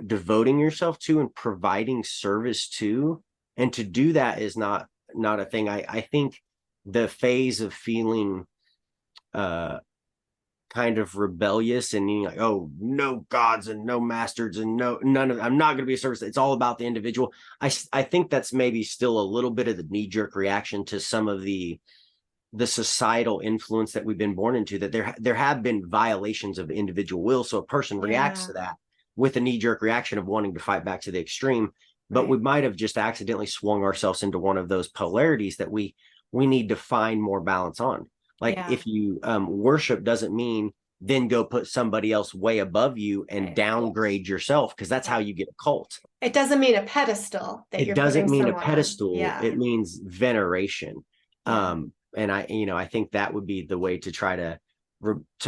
Speaker 4: devoting yourself to and providing service to And to do that is not a thing. I think the phase of feeling kind of rebellious and being like, oh, no gods and no masters and none of, I'm not going to be a service. It's all about the individual. I think that's maybe still a little bit of the knee-jerk reaction to some of the societal influence that we've been born into, that there have been violations of individual will. So a person reacts to that with a knee-jerk reaction of wanting to fight back to the extreme. But we might have just accidentally swung ourselves into one of those polarities that we need to find more balance on. Like if you worship doesn't mean then go put somebody else way above you and downgrade yourself, because that's how you get a cult.
Speaker 1: It doesn't mean a pedestal.
Speaker 4: It doesn't mean a pedestal. It means veneration. And I think that would be the way to try to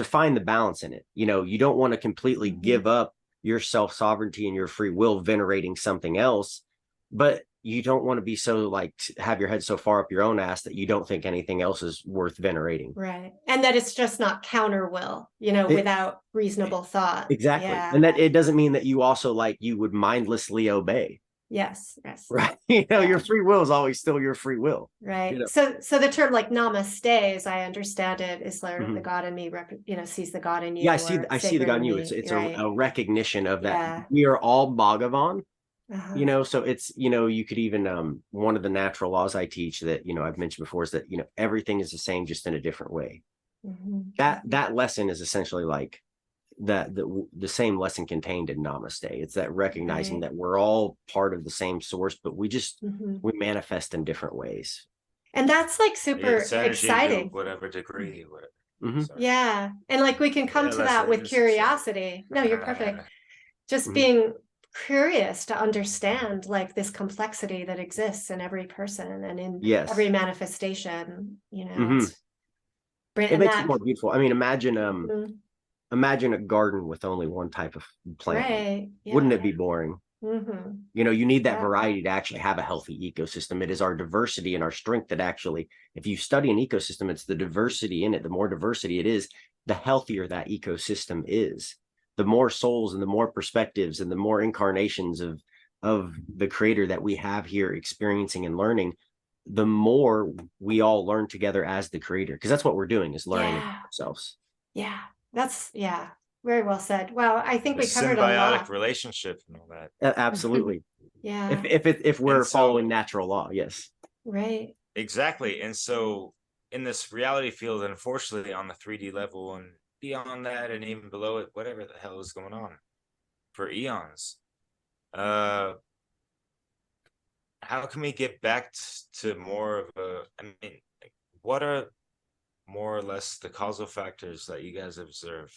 Speaker 4: find the balance in it. You don't want to completely give up your self-sovereignty and your free will venerating something else, but you don't want to be so have your head so far up your own ass that you don't think anything else is worth venerating.
Speaker 1: Right. And that it's just not counter will, without reasonable thought.
Speaker 4: Exactly. Yeah. And that it doesn't mean that you also you would mindlessly obey.
Speaker 1: Yes.
Speaker 4: Right. Your free will is always still your free will.
Speaker 1: Right. So the term namaste, as I understand it, is the God in me, sees the God in you.
Speaker 4: Yeah, I see the God in you. It's a recognition of that.
Speaker 1: Yeah.
Speaker 4: We are all Bhagavan. So it's, you could even, one of the natural laws I teach that, I've mentioned before is that, everything is the same, just in a different way. That lesson is essentially the same lesson contained in Namaste. It's that recognizing that we're all part of the same source, but we just, we manifest in different ways.
Speaker 1: And that's super exciting.
Speaker 2: Whatever degree.
Speaker 1: Yeah. And we can come to that with curiosity. No, you're perfect. Just being curious to understand this complexity that exists in every person and in every manifestation,
Speaker 4: it makes it more beautiful. I mean, imagine a garden with only one type of plant.
Speaker 1: Right. Yeah.
Speaker 4: Wouldn't it be boring? You need that variety to actually have a healthy ecosystem. It is our diversity and our strength that actually, if you study an ecosystem, it's the diversity in it. The more diversity it is, the healthier that ecosystem is. The more souls and the more perspectives and the more incarnations of the creator that we have here experiencing and learning, the more we all learn together as the creator, because that's what we're doing, is learning ourselves.
Speaker 1: Yeah, that's very well said. Well, I think we covered a lot.
Speaker 2: Symbiotic relationship and all that.
Speaker 4: Absolutely.
Speaker 1: Yeah.
Speaker 4: If we're following natural law, yes.
Speaker 1: Right.
Speaker 2: Exactly. And so in this reality field, unfortunately, on the 3D level and beyond that and even below it, whatever the hell is going on for eons, how can we get back to more of what are more or less the causal factors that you guys observe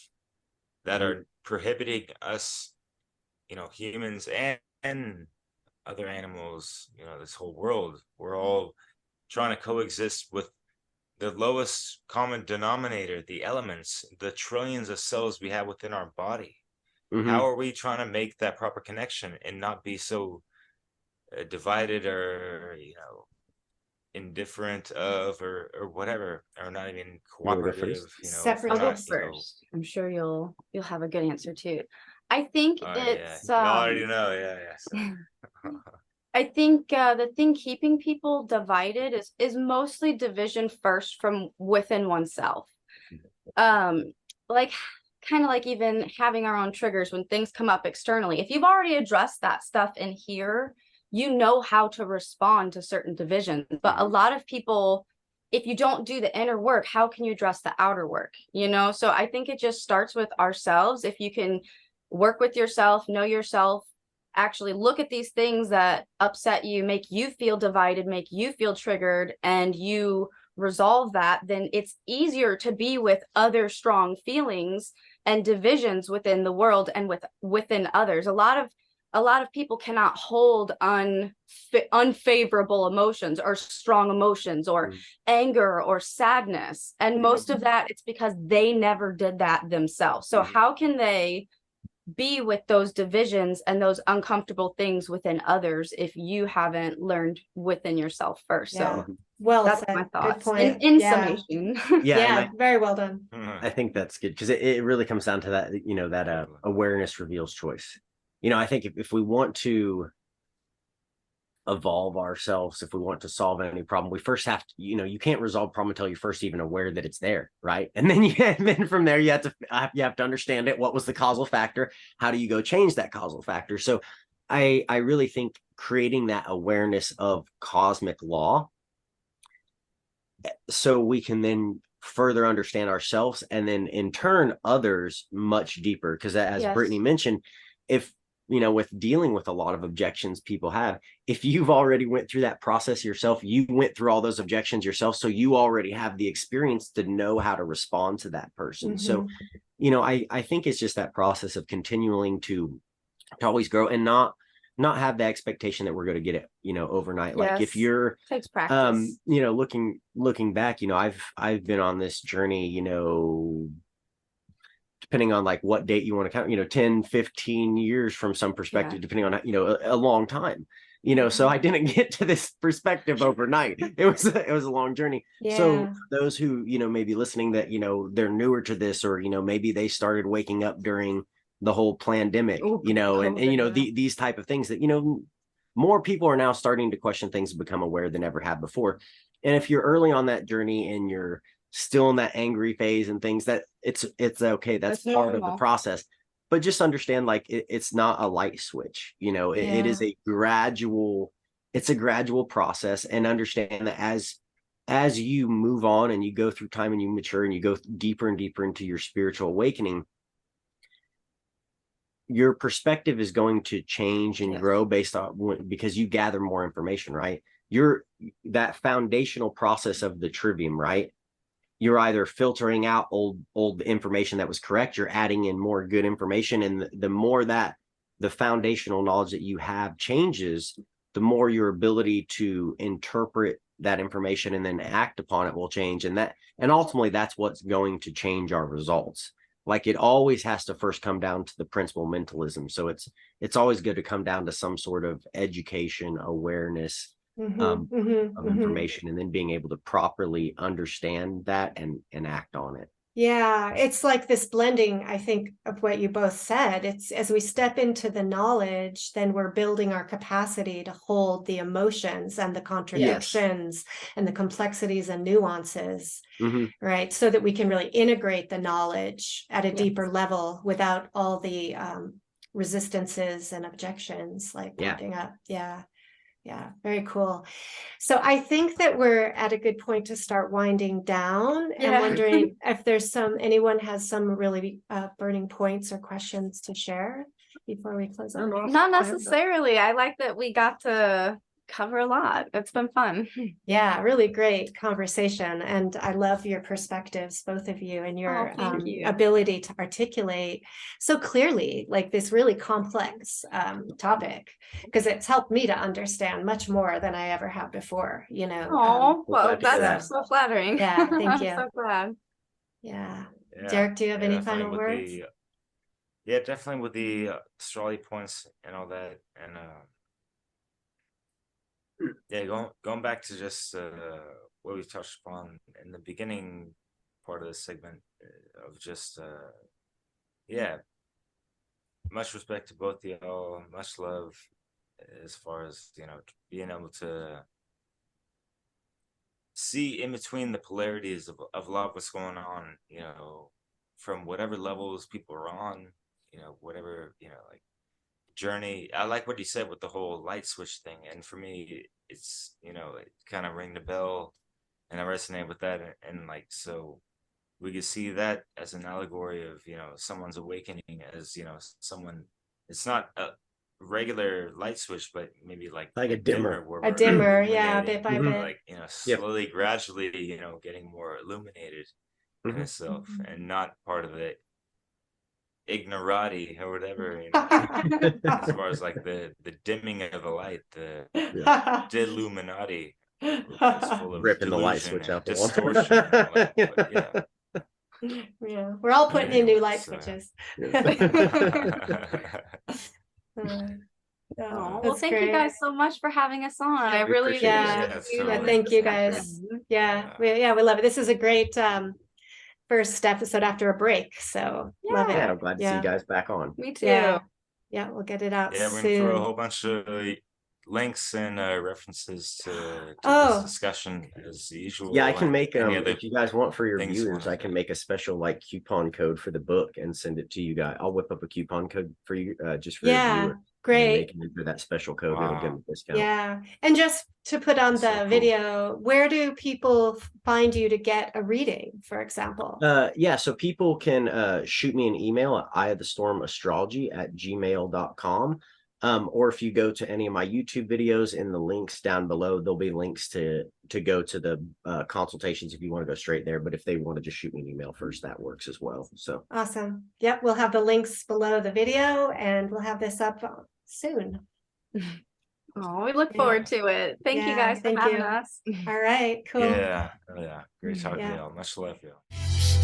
Speaker 2: that are prohibiting us, humans and other animals, this whole world? We're all trying to coexist with the lowest common denominator, the elements, the trillions of cells we have within our body. How are we trying to make that proper connection and not be so divided or indifferent of or whatever, or not even cooperative?
Speaker 1: Separate.
Speaker 3: I'll go first. I'm sure you'll have a good answer too. I think it's
Speaker 2: you already know. So.
Speaker 3: I think the thing keeping people divided is mostly division first from within oneself. Kind of like even having our own triggers when things come up externally. If you've already addressed that stuff in here, you know how to respond to certain divisions. But a lot of people, if you don't do the inner work, how can you address the outer work? So I think it just starts with ourselves. If you can work with yourself, know yourself, actually look at these things that upset you, make you feel divided, make you feel triggered, and you resolve that, then it's easier to be with other strong feelings and divisions within the world and within others. A lot of people cannot hold unfavorable emotions or strong emotions or anger or sadness. And most of that, it's because they never did that themselves. So how can they be with those divisions and those uncomfortable things within others if you haven't learned within yourself first? So
Speaker 1: well,
Speaker 3: that's
Speaker 1: said.
Speaker 3: my thoughts.
Speaker 1: Good point.
Speaker 3: In summation.
Speaker 1: Very well done.
Speaker 4: I think that's good, because it really comes down to that, that awareness reveals choice. I think if we want to evolve ourselves, if we want to solve any problem, we first have to, you can't resolve a problem until you're first even aware that it's there, right? And then from there you have to understand it. What was the causal factor? How do you go change that causal factor? So I really think creating that awareness of cosmic law, so we can then further understand ourselves, and then in turn others much deeper. Because as Brittany mentioned, if with dealing with a lot of objections people have, if you've already went through that process yourself, you went through all those objections yourself, so you already have the experience to know how to respond to that person. So I think it's just that process of continuing to always grow, and not have the expectation that we're going to get it overnight. Like if you're
Speaker 3: takes practice.
Speaker 4: looking back, I've been on this journey, depending on like what date you want to count, 10, 15 years from some perspective, depending on, a long time, so I didn't get to this perspective overnight. It was a long journey. So for those who, may be listening that, they're newer to this, or, maybe they started waking up during the whole pandemic, these type of things that, more people are now starting to question things and become aware than ever have before. And if you're early on that journey and you're still in that angry phase and things, that it's okay. That's part of the process. But just understand, like, it's not a light switch, it is a gradual process. And understand that as you move on and you go through time and you mature and you go deeper and deeper into your spiritual awakening, your perspective is going to change and grow based on, because you gather more information, right? That foundational process of the trivium, right? You're either filtering out old information that was correct, you're adding in more good information. And the more that the foundational knowledge that you have changes, the more your ability to interpret that information and then act upon it will change. And ultimately that's what's going to change our results. Like, it always has to first come down to the principle mentalism. So it's always good to come down to some sort of education, awareness, of information, and then being able to properly understand that and act on it.
Speaker 1: Yeah, it's like this blending, I think, of what you both said. It's as we step into the knowledge, then we're building our capacity to hold the emotions and the contradictions and the complexities and nuances, right? So that we can really integrate the knowledge at a deeper level without all the resistances and objections like popping up. Yeah, very cool. So I think that we're at a good point to start winding down. And wondering if there's anyone has some really burning points or questions to share before we close up.
Speaker 3: Not necessarily. I like that we got to cover a lot. It's been fun.
Speaker 1: Yeah, really great conversation. And I love your perspectives, both of you, and your ability to articulate so clearly, like, this really complex topic, because it's helped me to understand much more than I ever have before,
Speaker 3: Oh, well, that's so flattering.
Speaker 1: Yeah, thank you.
Speaker 3: I'm so glad.
Speaker 1: Yeah. Derek, do you have any final words?
Speaker 2: Definitely with the astrology points and all that. And going back to just what we touched upon in the beginning part of this segment of just much respect to both of y'all, much love, as far as being able to see in between the polarities of a lot of what's going on, from whatever levels people are on, whatever like journey. I like what you said with the whole light switch thing, and for me it's it kind of rang the bell, and I resonate with that, and like, so we could see that as an allegory of someone's awakening, as someone, it's not a regular light switch, but maybe like
Speaker 4: a dimmer,
Speaker 1: bit by bit,
Speaker 2: like slowly gradually getting more illuminated in itself, and not part of it ignorati or whatever, as far as like the dimming of the light, the deluminati, full of
Speaker 4: ripping the light switch out,
Speaker 2: distortion.
Speaker 1: We're all putting in new light switches.
Speaker 3: Well, thank you guys so much for having us on. I really
Speaker 1: thank you guys. We love it. This is a great first episode after a break, so love it.
Speaker 4: I'm glad to see you guys back on.
Speaker 3: Me too.
Speaker 1: We'll get it out
Speaker 2: we're
Speaker 1: soon.
Speaker 2: gonna throw a whole bunch of links and references to
Speaker 1: Oh.
Speaker 2: this discussion as usual.
Speaker 4: Yeah, I can
Speaker 2: and
Speaker 4: make
Speaker 2: any other
Speaker 4: if you guys want for your
Speaker 2: things you
Speaker 4: viewers,
Speaker 2: wanna
Speaker 4: I can
Speaker 2: do.
Speaker 4: make a special like coupon code for the book and send it to you guys. I'll whip up a coupon code for you just for your
Speaker 1: Yeah,
Speaker 4: viewer. And they
Speaker 1: great.
Speaker 4: can enter that special code. It'll give them a discount.
Speaker 1: Yeah. And just to put on
Speaker 2: That's so
Speaker 1: the
Speaker 2: cool.
Speaker 1: video, where do people find you to get a reading, for example?
Speaker 4: Yeah, so people can shoot me an email at eyeofthestormastrology@gmail.com. Or if you go to any of my YouTube videos in the links down below, there'll be links to go to the consultations if you want to go straight there. But if they want to just shoot me an email first, that works as well. So
Speaker 1: Awesome. Yep, we'll have the links below the video and we'll have this up soon.
Speaker 3: Oh, we look
Speaker 1: Yeah.
Speaker 3: forward to it. Thank you
Speaker 1: Yeah,
Speaker 3: guys for
Speaker 1: thank
Speaker 3: having
Speaker 1: you.
Speaker 3: us.
Speaker 1: All right, cool.
Speaker 2: Yeah, oh, yeah. Great talking
Speaker 1: Yeah.
Speaker 2: to y'all. Much love, y'all.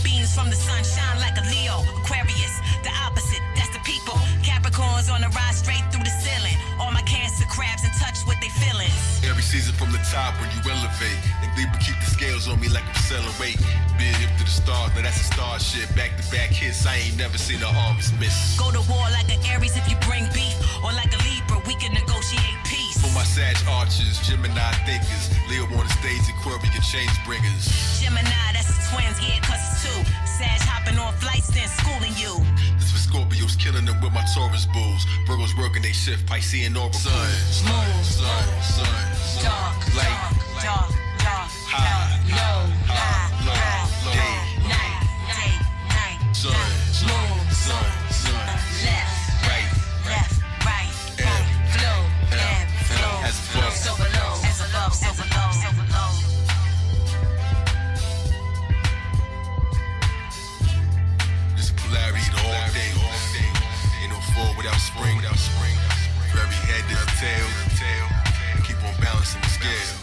Speaker 5: Beams from the sun shine like a Leo. Aquarius, the opposite, that's the people. Capricorns on the rise straight through the ceiling. All my Cancer crabs in touch with their feelings.
Speaker 6: Every season from the top when you elevate. And Libra keep the scales on me like I'm selling weight. Big hip to the stars, now that's a star shit. Back to back hits, I ain't never seen a harvest miss.
Speaker 5: Go to war like an Aries if you bring beef. Or like a Libra, we can negotiate peace.
Speaker 6: For my Sag archers, Gemini thinkers. Leo on the stage, Aquarian change bringers.
Speaker 5: Gemini, that's the twins, yeah, cause it's two. Sag hopping on flights, then schooling you.
Speaker 6: This for Scorpios, killing them with my Taurus bulls. Virgos working they shift, Piscean oracle. Sun,
Speaker 5: Dark,
Speaker 6: light,
Speaker 5: dark,
Speaker 6: high,
Speaker 5: low,
Speaker 6: low, day,
Speaker 5: night,
Speaker 6: sun,
Speaker 5: left,
Speaker 6: right,
Speaker 5: right,
Speaker 6: ebb,
Speaker 5: flow,
Speaker 6: ebb,
Speaker 5: flow,
Speaker 6: as above,
Speaker 5: so below, as above, so below, so below.
Speaker 6: This polarity the whole day. Ain't no fall without spring. Very head to the tail. Keep on balancing the scale.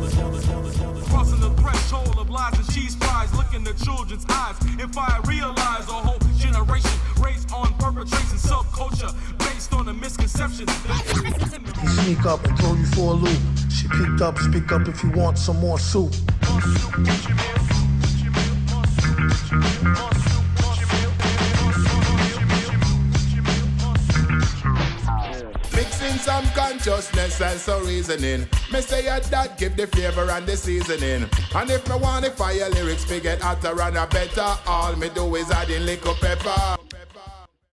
Speaker 7: Crossing the threshold of lies and cheese fries, look in the children's eyes. If I realize a whole generation raised on perpetrating subculture based on a misconception.
Speaker 8: He sneak up and throw you for a loop. She picked up, speak up if you want some more soup.
Speaker 9: Mixing some consciousness and some reasoning. Me say that give the flavor and the seasoning. And if me want to fire lyrics, me get hotter and a better. All me do is add in little pepper.